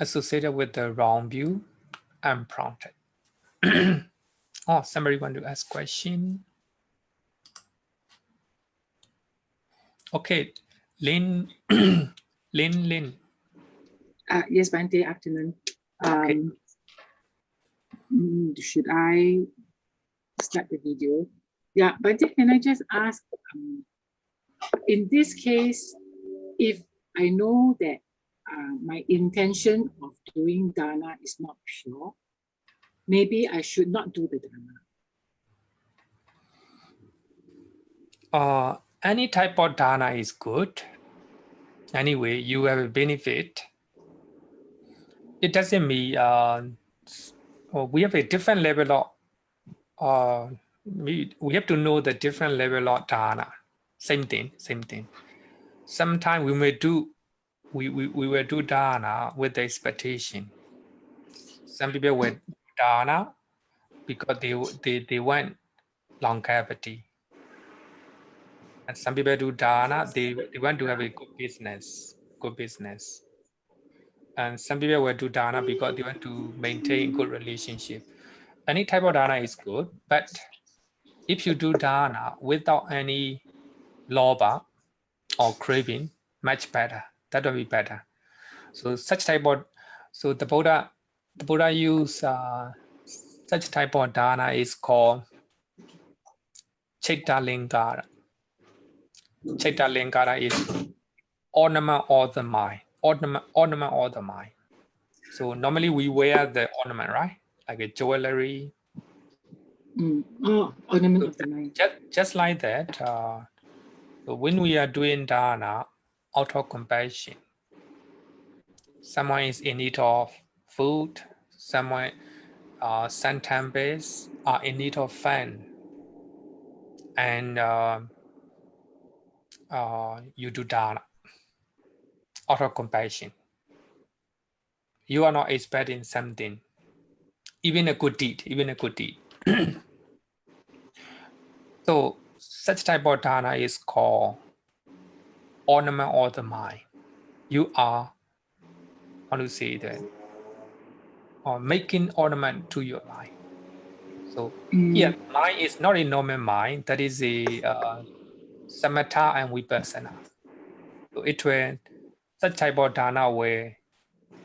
associated with the wrong view, unprompted. Oh, somebody want to ask question? Okay, Lynn, Lynn. Yes, Bhante, afternoon. Okay. Should I start the video? Yeah, Bhante, can I just ask, in this case, if I know that my intention of doing dana is not pure, maybe I should not do the dana. Any type of dana is good. Anyway, you have a benefit. It doesn't mean we have a different level of we have to know the different level of dana. Same thing. Sometimes we will do dana with the expectation. Some people will do dana because they want longevity. And some people do dana, they want to have a good business. And some people will do dana because they want to maintain good relationship. Any type of dana is good, but if you do dana without any lobha or craving, much better. That will be better. So such type of, so the Buddha use such type of dana is called Citta lingara. Citta lingara is ornament of the mind. Ornament of the mind. So normally we wear the ornament, right? Like a jewelry. Ornament of the mind. Just like that. So when we are doing dana, out of compassion, someone is in need of food, someone, some temples are in need of fan, and you do dana out of compassion. You are not expecting something, even a good deed. So such type of dana is called ornament of the mind. You are, how to say that, or making ornament to your life. So here, mind is not a normal mind. That is a samatha and vipassana. So it will, such type of dana will,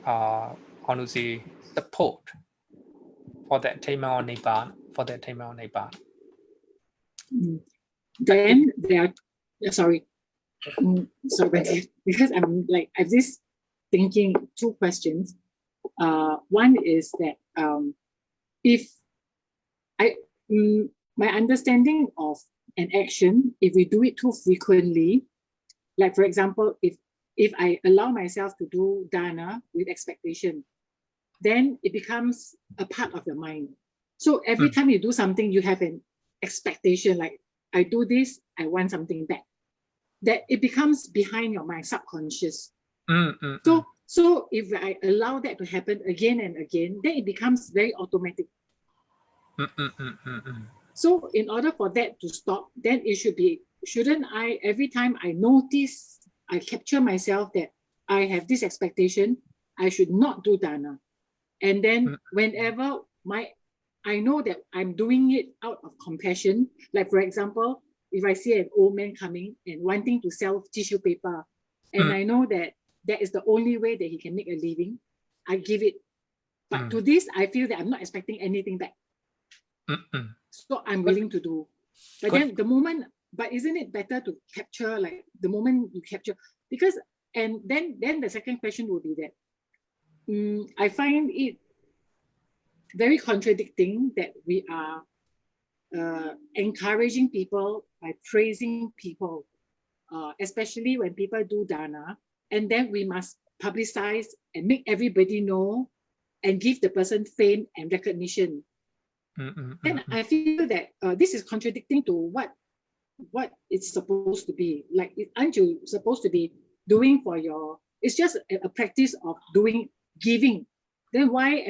how to say, support for the attainment of nibbana. Then there are, sorry, because I'm just thinking two questions. One is that if my understanding of an action, if we do it too frequently, like for example, if I allow myself to do dana with expectation, then it becomes a part of your mind. So every time you do something, you have an expectation, like I do this, I want something back. That it becomes behind your mind, subconscious. So if I allow that to happen again and again, then it becomes very automatic. So in order for that to stop, then it should be, shouldn't I, every time I notice, I capture myself that I have this expectation, I should not do dana. And then whenever I know that I'm doing it out of compassion, like for example, if I see an old man coming and wanting to sell tissue paper, and I know that that is the only way that he can make a living, I give it. But to this, I feel that I'm not expecting anything back. So I'm willing to do. But then the moment, but isn't it better to capture, like the moment you capture? Because, and then the second question would be that, I find it very contradicting that we are encouraging people by praising people, especially when people do dana, and then we must publicize and make everybody know and give the person fame and recognition. And I feel that this is contradicting to what what it's supposed to be. Like, aren't you supposed to be doing for your, it's just a practice of doing, giving. Then why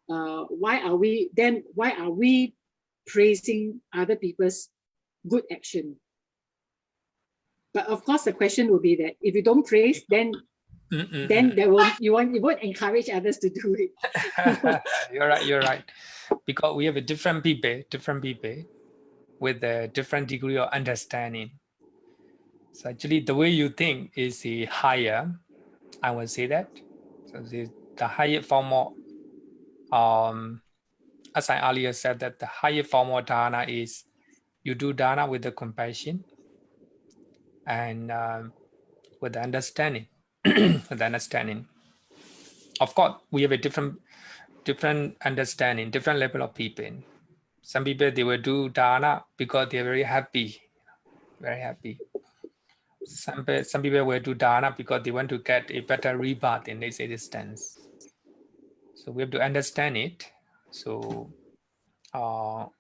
are we praising other people's good action? But of course, the question will be that if you don't praise, then you won't encourage others to do it. You're right. Because we have a different people with a different degree of understanding. So actually, the way you think is the higher. I will say that. So the higher form of, as I earlier said, that the higher form of dana is you do dana with the compassion and with the understanding. With the understanding. Of course, we have a different understanding, different level of people. Some people, they will do dana because they're very happy. Some people will do dana because they want to get a better rebirth in this existence. So we have to understand it. So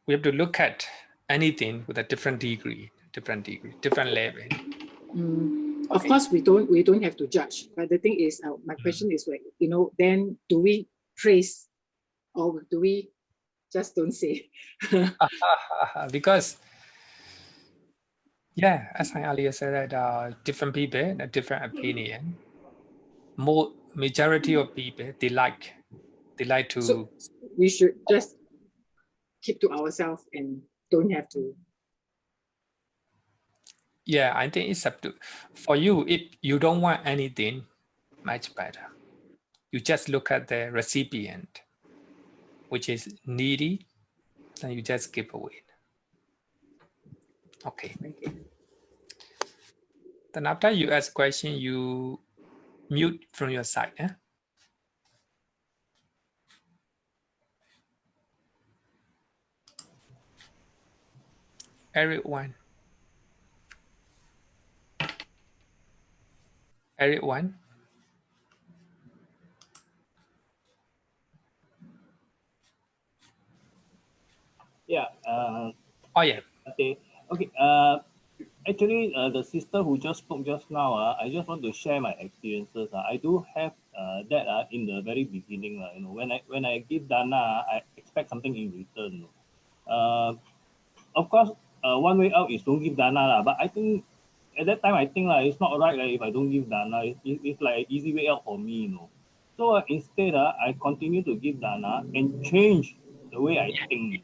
we have to look at anything with a different degree, different level. Of course, we don't have to judge. But the thing is, my question is, like, then do we praise or do we just don't say? Because, yeah, as I earlier said, that different people, a different opinion. Majority of people, they like to. So we should just keep to ourselves and don't have to. Yeah, I think it's up to, for you, if you don't want anything, much better. You just look at the recipient, which is needy, and you just give away. Okay. Then after you ask question, you mute from your side. Eh? Everyone. Yeah. Oh yeah. Okay. Okay. Actually, the sister who just spoke just now, I just want to share my experiences. I do have that in the very beginning. When I give dana, I expect something in return. Of course, one way out is don't give dana. But I think at that time, I think it's not right if I don't give dana. It's like an easy way out for me. So instead, I continue to give dana and change the way I think.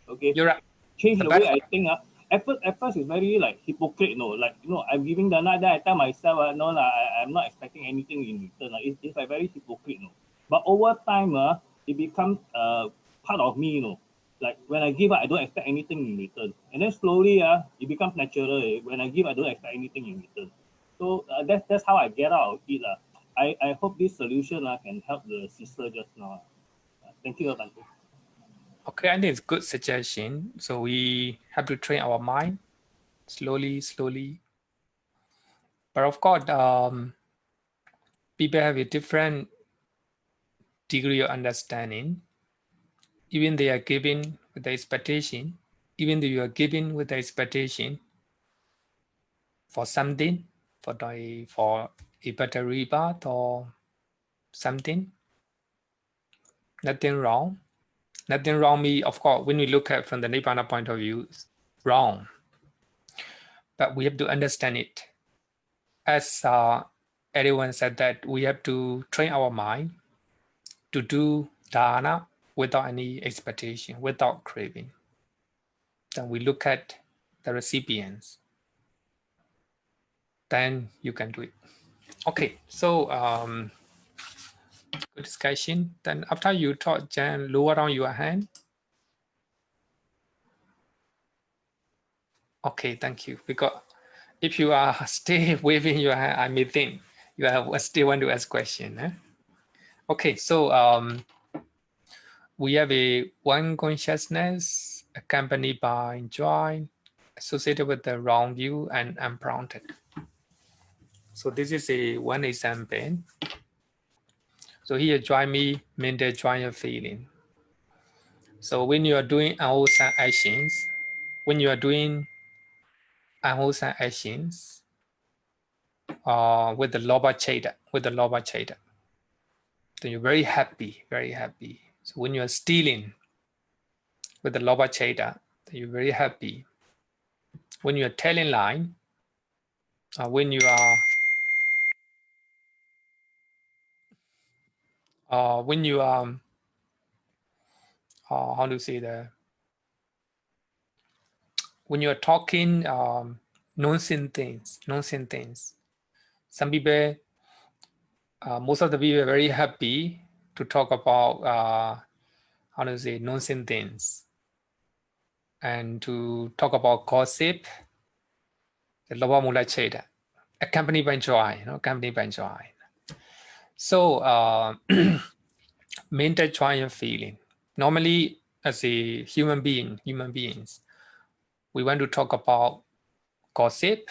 Okay. You're right. Change the way I think. At first it's very like hypocrite, I'm giving dana, then I tell myself, I'm not expecting anything in return. It's like very hypocrite, But over time, it becomes part of me, Like when I give, I don't expect anything in return. And then slowly, it becomes natural. When I give, I don't expect anything in return. So that's how I get out of it. I hope this solution can help the sister just now. Thank you, Bhante. Okay, I think it's a good suggestion. So we have to train our mind slowly. But of course, people have a different degree of understanding. Even they are giving with the expectation, even though you are giving with the expectation for something, for a better rebirth or something, nothing wrong. Nothing wrong me, of course, when we look at from the Nibbana point of view, it's wrong. But we have to understand it. As everyone said, that we have to train our mind to do dana without any expectation, without craving. Then we look at the recipients. Then you can do it. Okay, so good discussion. Then after you talk, Jan, lower down your hand. Okay, thank you. Because if you are still waving your hand, I may think you still want to ask question. Eh? Okay, so we have a one consciousness accompanied by joy, associated with the wrong view and unprompted. So this is a one example. So here joy me means the joy of feeling. So when you are doing our actions, when you are doing unwholesome actions with the loba citta, then you're very happy, very happy. So when you are stealing with the loba citta, then you're very happy. When you are telling line, when you are how to say that, when you are talking nonsense things, some people, most of the people are very happy to talk about how to say nonsense things and to talk about gossip, the loba mula citta, accompanied by joy, accompanied by joy. So mental joy and feeling. Normally, as a human beings, we want to talk about gossip,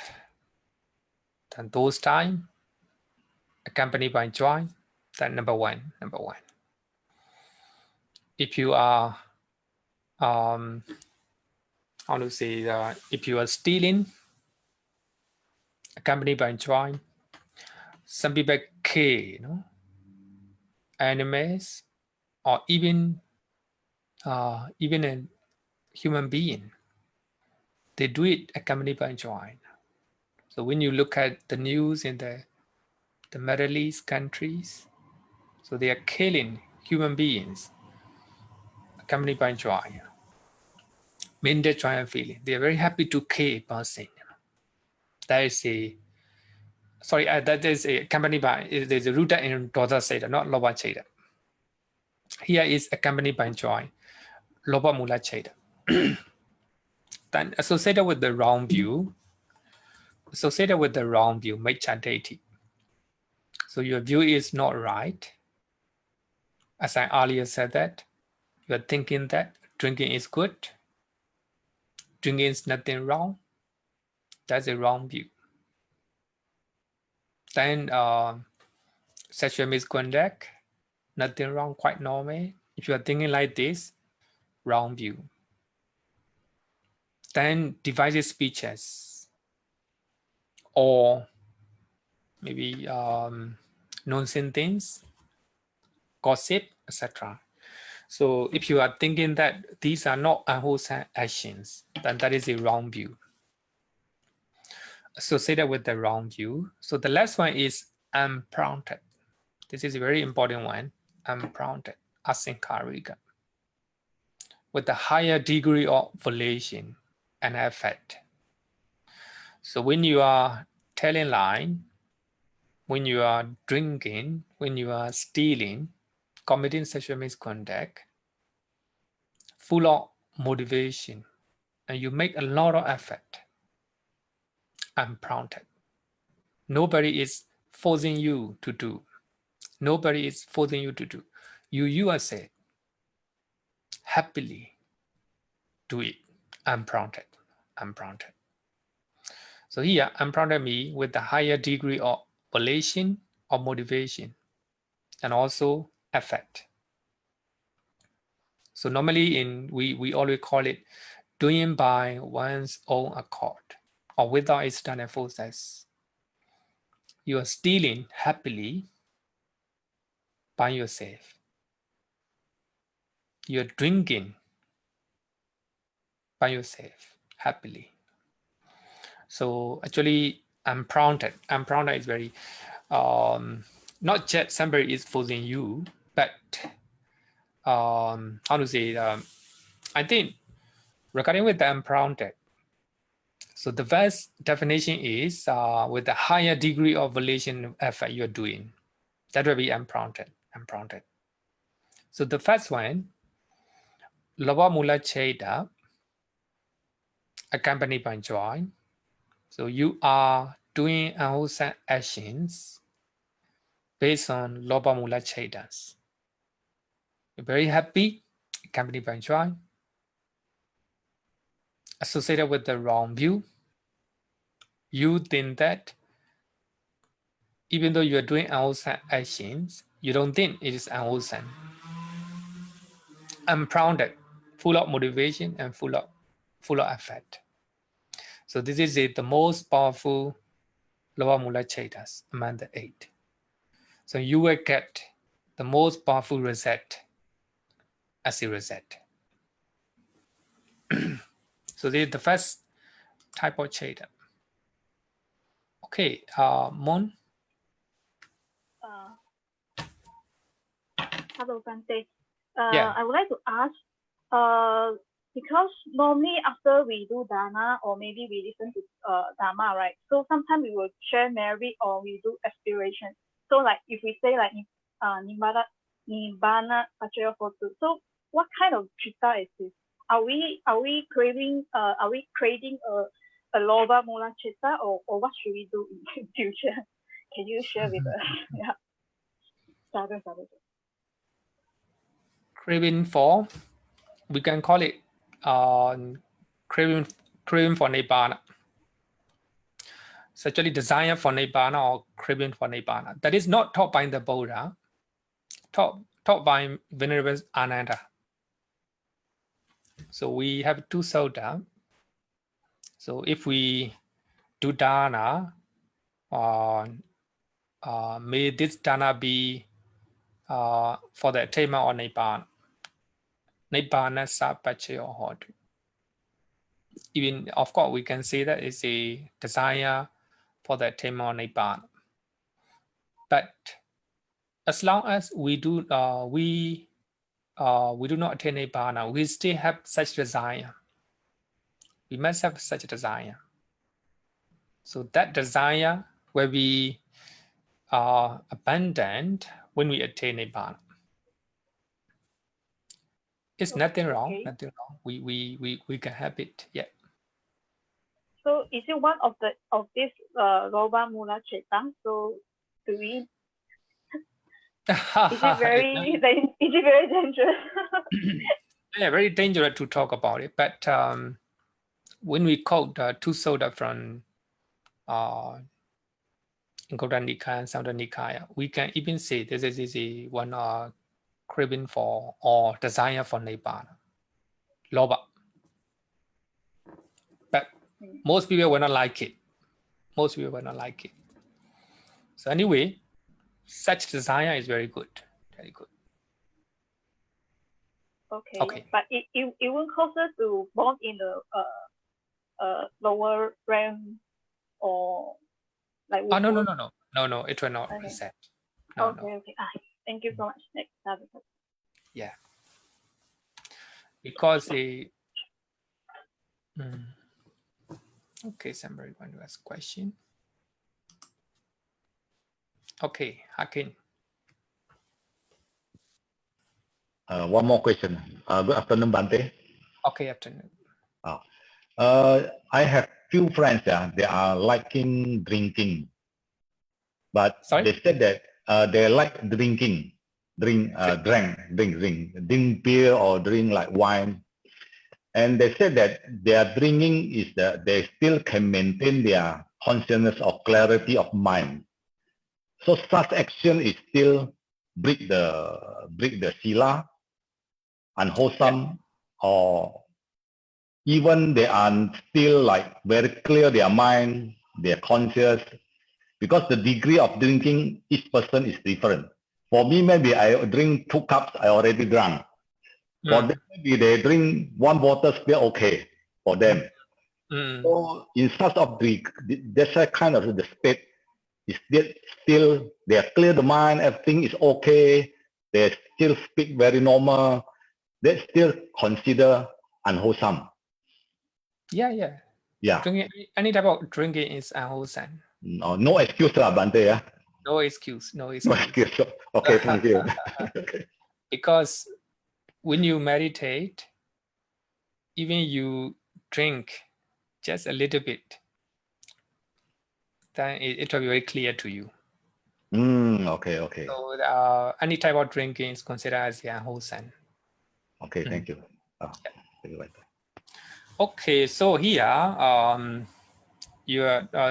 and those time accompanied by joy. That number one. If you are how to say if you are stealing, accompanied by joy. Some people kill, animals, or even a human being. They do it accompanied by joy. So when you look at the news in the Middle East countries, so they are killing human beings accompanied by joy. Mental joy and feeling. They are very happy to kill a person. That is that is accompanied by, there's a rooted in Dosa Citta, not Loba Citta. Here is accompanied by joy, Loba Mula Citta. Then associated with the wrong view, Miccha Deity. So your view is not right. As I earlier said that, you are thinking that drinking is good, drinking is nothing wrong. That's a wrong view. Then sexual misconduct, nothing wrong, quite normal. If you are thinking like this, wrong view. Then divisive speeches, or maybe nonsense things, gossip, etc. So if you are thinking that these are not unwholesome actions, then that is a wrong view. Associated with the wrong view. So the last one is unprompted. This is a very important one. Unprompted, asankarika, with a higher degree of volition and effect. So when you are telling line, when you are drinking, when you are stealing, committing sexual misconduct, full of motivation, and you make a lot of effort, unprompted. Nobody is forcing you to do. Nobody is forcing you to do. You yourself happily do it, unprompted. So here, unprompted means with a higher degree of volition or motivation, and also effect. So normally we always call it doing by one's own accord or without external forces. You are stealing happily by yourself. You are drinking by yourself happily. So actually, unprompted is very not just somebody is forcing you, but how to say? I think regarding with the unprompted, so the first definition is with a higher degree of volition effort you're doing. That will be unprompted. So the first one, Loba Mula Citta, accompanied by joy. So you are doing unwholesome actions based on Loba Mula Cittas. You're very happy, accompanied by joy. Associated with the wrong view, you think that even though you are doing unwholesome actions, you don't think it is unwholesome. Unprompted, full of motivation and full of effort. So this is the most powerful lower mula chaitas among the 8. So you will get the most powerful result as a result. So this is the first type of chaita. Okay, Mon. Hello, Bhante. Yeah. I would like to ask, because normally after we do dana or maybe we listen to dharma, right? So sometimes we will share merit or we do aspiration. So like if we say like nibbana pachaya hotu, so what kind of citta is this? Are we craving creating a loba mula citta, or what should we do in future? Can you share with us? Yeah. Sorry. Craving for, we can call it craving for nibbana. It's actually desire for nibbana or craving for nibbana. That is not taught by the Buddha, taught by Venerable Ananda. So we have 2 sutta. So if we do dana, may this dana be for the attainment of nibbana. Nibbana sapachayo hotu. Even, of course, we can say that it's a desire for the attainment of nibbana. But as long as we do not attain nibbana, we still have such desire. We must have such a desire. So that desire will be abandoned when we attain nibbana. It's nothing wrong. Okay. Nothing wrong. We can have it. Yeah. So is it one of this loba mula citta? So do we? Is it very dangerous? Yeah, very dangerous to talk about it. But when we quote 2 sutta from Anguttara Nikaya and Samyutta Nikaya, we can even say this is a one craving for or desire for nibbana, loba. But most people will not like it. Most people will not like it. So anyway, such desire is very good. Very good. Okay. But it won't cause us to born in the lower realm or like. No, it will not reset. No. Okay. Thank you so much. Next. Yeah. Because okay, somebody want to ask question. Okay, Hakim. One more question. Good afternoon, Bhante. Okay, afternoon. I have few friends. They are liking drinking, but Sorry? they said that they like drink beer or drink like wine, and they said that their drinking is that they still can maintain their consciousness or clarity of mind. So such action is still break the sila, unwholesome, or even they are still like very clear their mind, their conscious, because the degree of drinking each person is different. For me, maybe I drink 2 cups, I already drunk. For them, maybe they drink 1 bottle, still okay for them. So in such of that's a kind of the state is still they are clear the mind, everything is okay. They still speak very normal. They still consider unwholesome. Yeah. Drinking, any type of drinking is unwholesome. No excuse, Bhante. No excuse. Okay, thank you. Because when you meditate, even you drink just a little bit, then it will be very clear to you. Okay. So any type of drinking is considered as unwholesome. Okay, thank you. Okay, so here,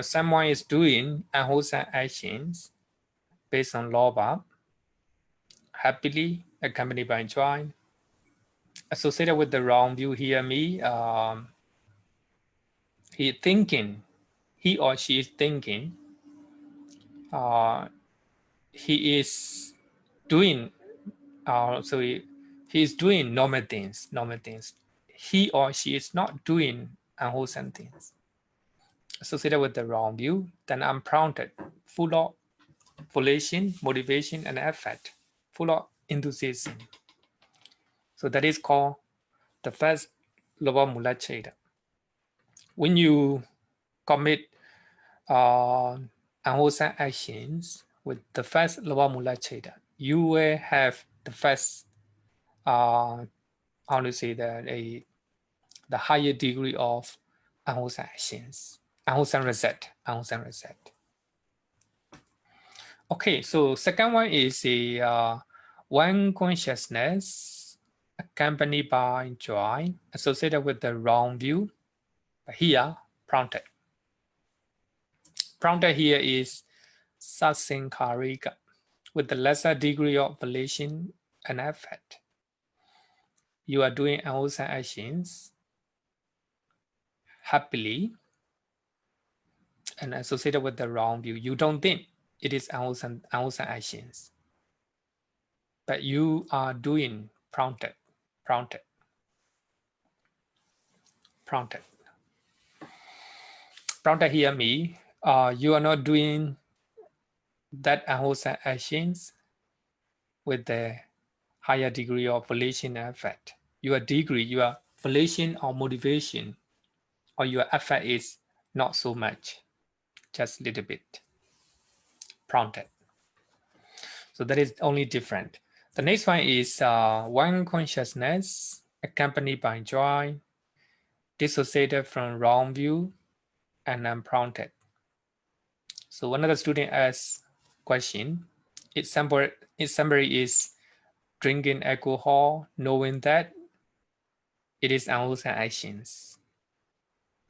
someone is doing unwholesome actions based on loba, happily accompanied by joy, associated with the wrong view. Hear me. he or she is thinking, he is doing, he is doing normal things. He or she is not doing unwholesome things associated with the wrong view, then unprompted, full of volition, motivation, and effort, full of enthusiasm. So that is called the first lower mula cheda. When you commit unwholesome actions with the first lower mula cheda, you will have the first, how to say that, the higher degree of unwholesome actions, unwholesome result. Okay, so second one is a one consciousness accompanied by joy associated with the wrong view. But here, prompted. Prompted here is sasankarika, with the lesser degree of volition and effort. You are doing unwholesome actions happily and associated with the wrong view. You don't think it is unwholesome actions, but you are doing prompted. Prompted. Hear me. You are not doing that unwholesome actions with the higher degree of volition and effort. Your volition or motivation or your effort is not so much, just a little bit. Prompted. So that is only different. The next one is one consciousness accompanied by joy, dissociated from wrong view, and unprompted. So one of the students asked question, if somebody is drinking alcohol, knowing that it is unwholesome actions,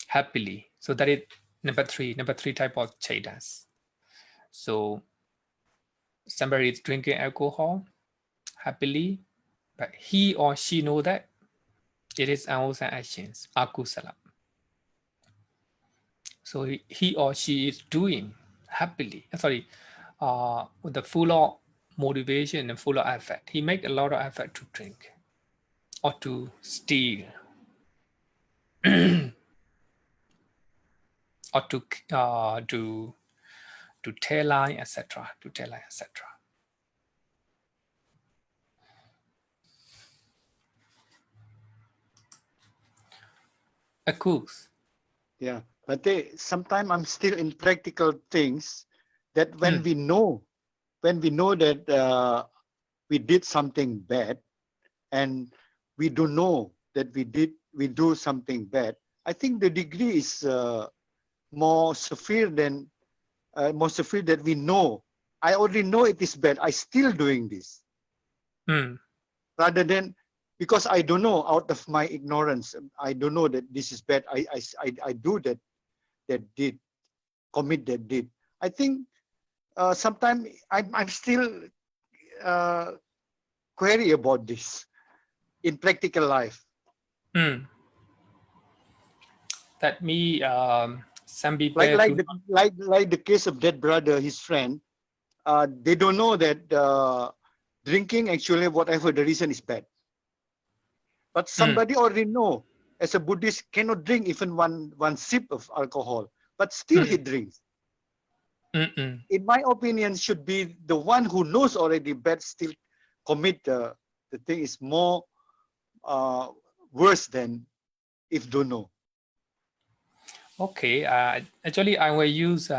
happily. So that is number three type of chetas. So somebody is drinking alcohol happily, but he or she know that it is unwholesome actions, akusala. So he or she is doing happily, with the full of motivation and full of effort. He make a lot of effort to drink or to steal or to tell lie, etc. Accuse. Yeah, but sometimes I'm still in practical things that when we know that we did something bad, and we do know that we do something bad, I think the degree is more severe that we know. I already know it is bad. I still doing this, rather than because I don't know, out of my ignorance, I don't know that this is bad. I do that did commit that did. I think sometimes I'm still query about this in practical life. That me, some people like the case of that brother, his friend, they don't know that drinking, actually, whatever the reason, is bad. But somebody already know, as a Buddhist, cannot drink even one sip of alcohol, but still he drinks. In my opinion, should be the one who knows already bad still commit the thing is more worse than if don't know. Okay, actually I will use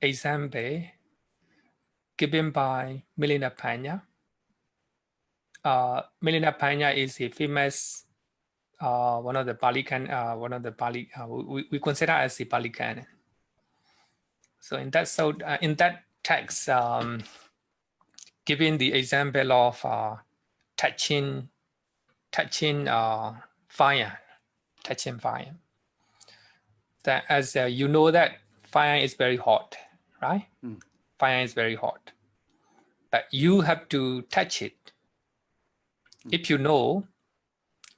example given by Milena Panya. Milena Panya is a famous one of the Pali we consider as a Pali canon. So in that text, giving the example of touching fire, that as you know that fire is very hot, right? Fire is very hot, but you have to touch it. If you know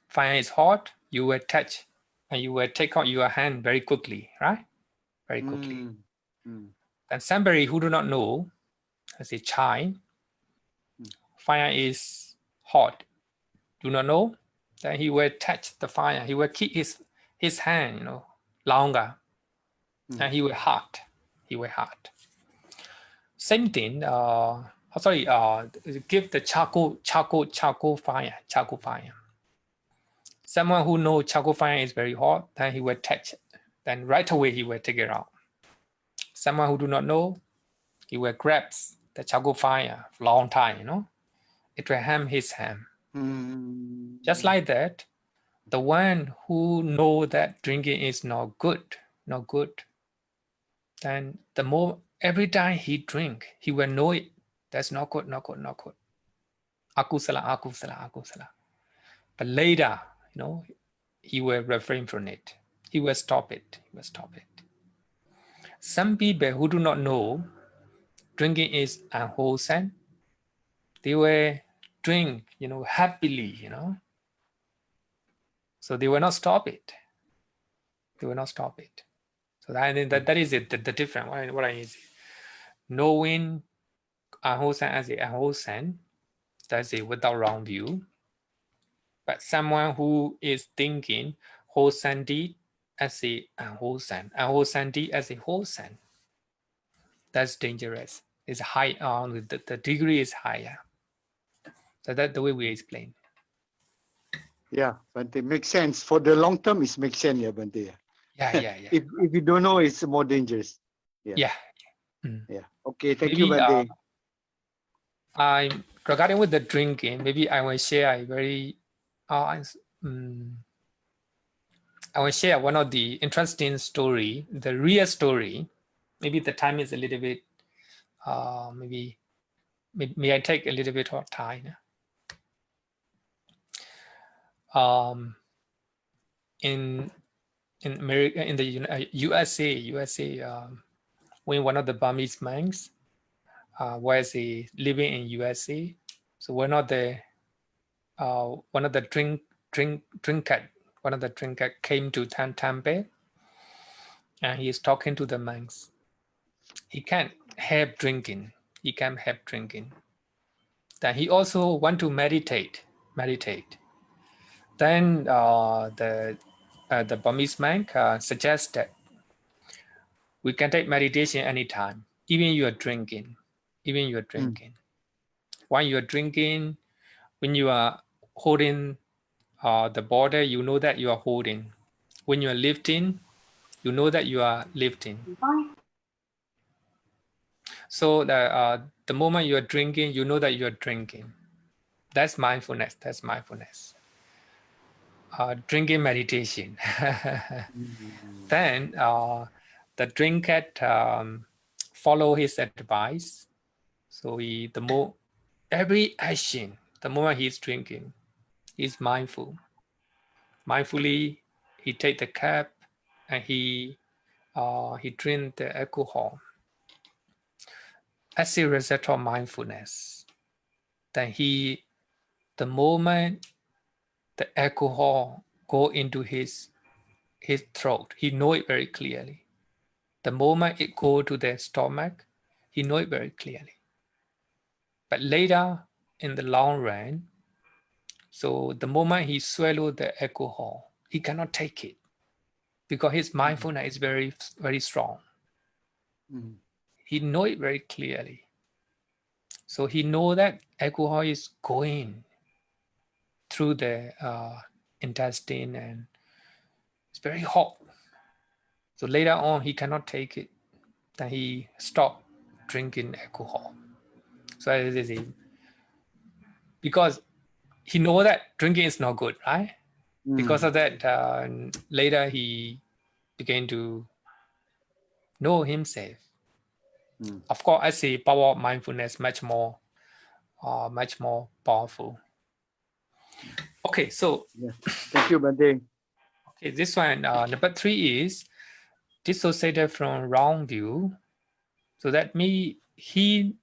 fire is hot, you will touch and you will take out your hand very quickly, right? Very quickly. And somebody who do not know, as a child, fire is hot, do not know, then he will touch the fire. He will keep his hand, you know, longer, and he will hot. He will hot. Same thing. Give the charcoal fire. Someone who knows charcoal fire is very hot, then he will touch it. Then right away he will take it out. Someone who do not know, he will grab the charcoal fire for a long time, you know. It will harm his hand. Just like that, the one who know that drinking is not good, then the more every time he drink, he will know it. That's not good. Akusala. But later, you know, he will refrain from it. He will stop it. Some people who do not know drinking is unwholesome, they will drink, you know, happily, you know. So they will not stop it. So that is it, the difference. What I is knowing unwholesome as a unwholesome, that's it, without wrong view. But someone who is thinking wholesome deed as a unwholesome, unwholesome deed as a wholesome, that's dangerous. It's high on the degree is higher. So that's the way we explain. Yeah, Bhante, makes sense. For the long term, it makes sense, yeah, Bhante. Yeah. If you don't know, it's more dangerous. Yeah. Okay, thank you, Bhante. Regarding with the drinking, maybe I will share a very, I will share one of the interesting story, the real story. Maybe the time is a little bit, may I take a little bit of time? In America, in the USA, when one of the Burmese monks was living in USA, so one of the drinker came to Tampe, and he is talking to the monks. He can't help drinking. Then he also want to meditate. Then the Burmese monk suggests that we can take meditation anytime, even you are drinking. While you are drinking, when you are holding the body, you know that you are holding. When you are lifting, you know that you are lifting. So the moment you are drinking, you know that you are drinking. That's mindfulness. Drinking meditation. Then the drinker follow his advice. So every action, the moment he's drinking, he's mindful. Mindfully, he take the cup and he drink the alcohol. As a result of mindfulness, then the moment the alcohol go into his throat, he know it very clearly. The moment it go to the stomach, he know it very clearly. But later, in the long run, so the moment he swallow the alcohol, he cannot take it because his mindfulness is very, very strong. He know it very clearly. So he know that alcohol is going through the intestine and it's very hot. So later on, he cannot take it. Then he stopped drinking alcohol. So because he know that drinking is not good, right? Because of that, later he began to know himself. Of course, I see power of mindfulness much more powerful. Okay, so thank you, Bhante. Okay, this one number 3 is dissociated from wrong view. So that means he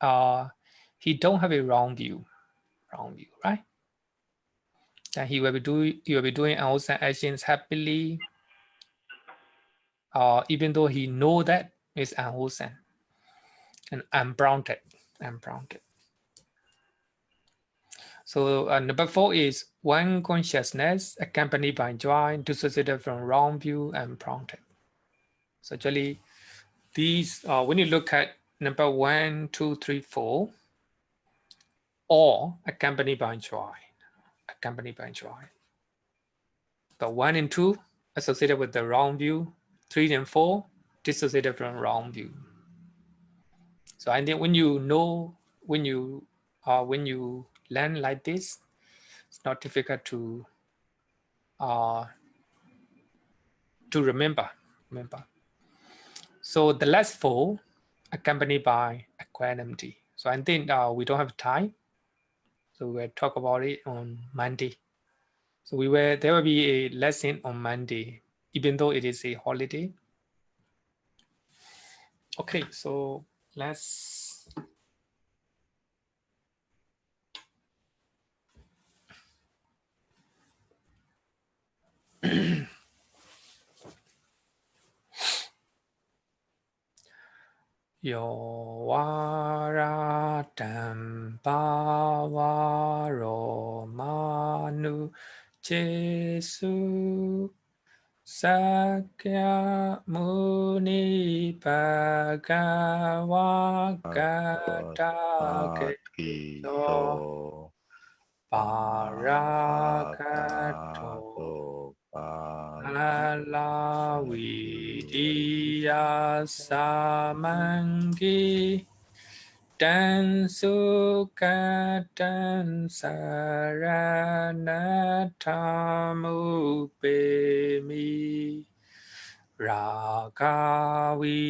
don't have a wrong view, right? he will be doing unwholesome actions happily, even though he know that it's unwholesome and unprompted. So number 4 is one consciousness accompanied by joy, dissociated from wrong view and prompted. So actually, these when you look at number 1, 2, 3, 4, all accompanied by joy. But 1 and 2 associated with the wrong view, 3 and 4 dissociated from wrong view. So I think when you know, when you learn like this, it's not difficult to remember. So the last 4 accompanied by equanimity. So I think we don't have time, so we'll talk about it on Monday. So there will be a lesson on Monday, even though it is a holiday. Okay, so let's Yo varatam pavaro manu Jesu Sakya Muni Bhagavata Gito Parakato Alavidiya Samangi Dan Sukatan Saranatamu Ragavi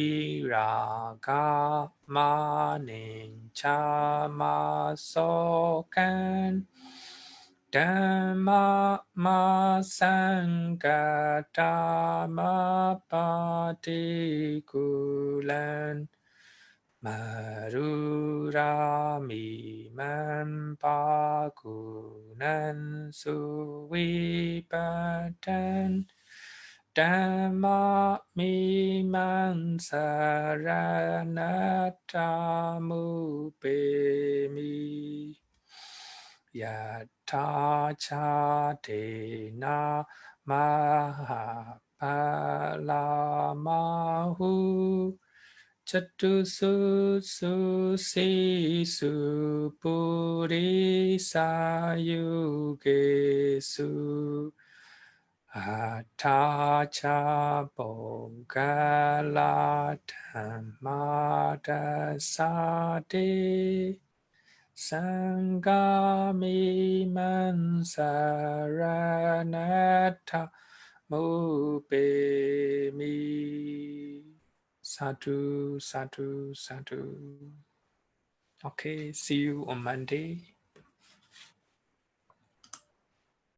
Raga Manincha Masokan Dhamma Masangata Patikulan Marurami Mampakunan Suwipatan Dhamma Mimamsaranatamu Pemi Yata Chatena Mahapalamahu Chatusu Sisu Purisayugesu Atacha Bongala Dhammata Sade Sangami Mansaranata Mupemi. Sadhu. Okay, see you on Monday.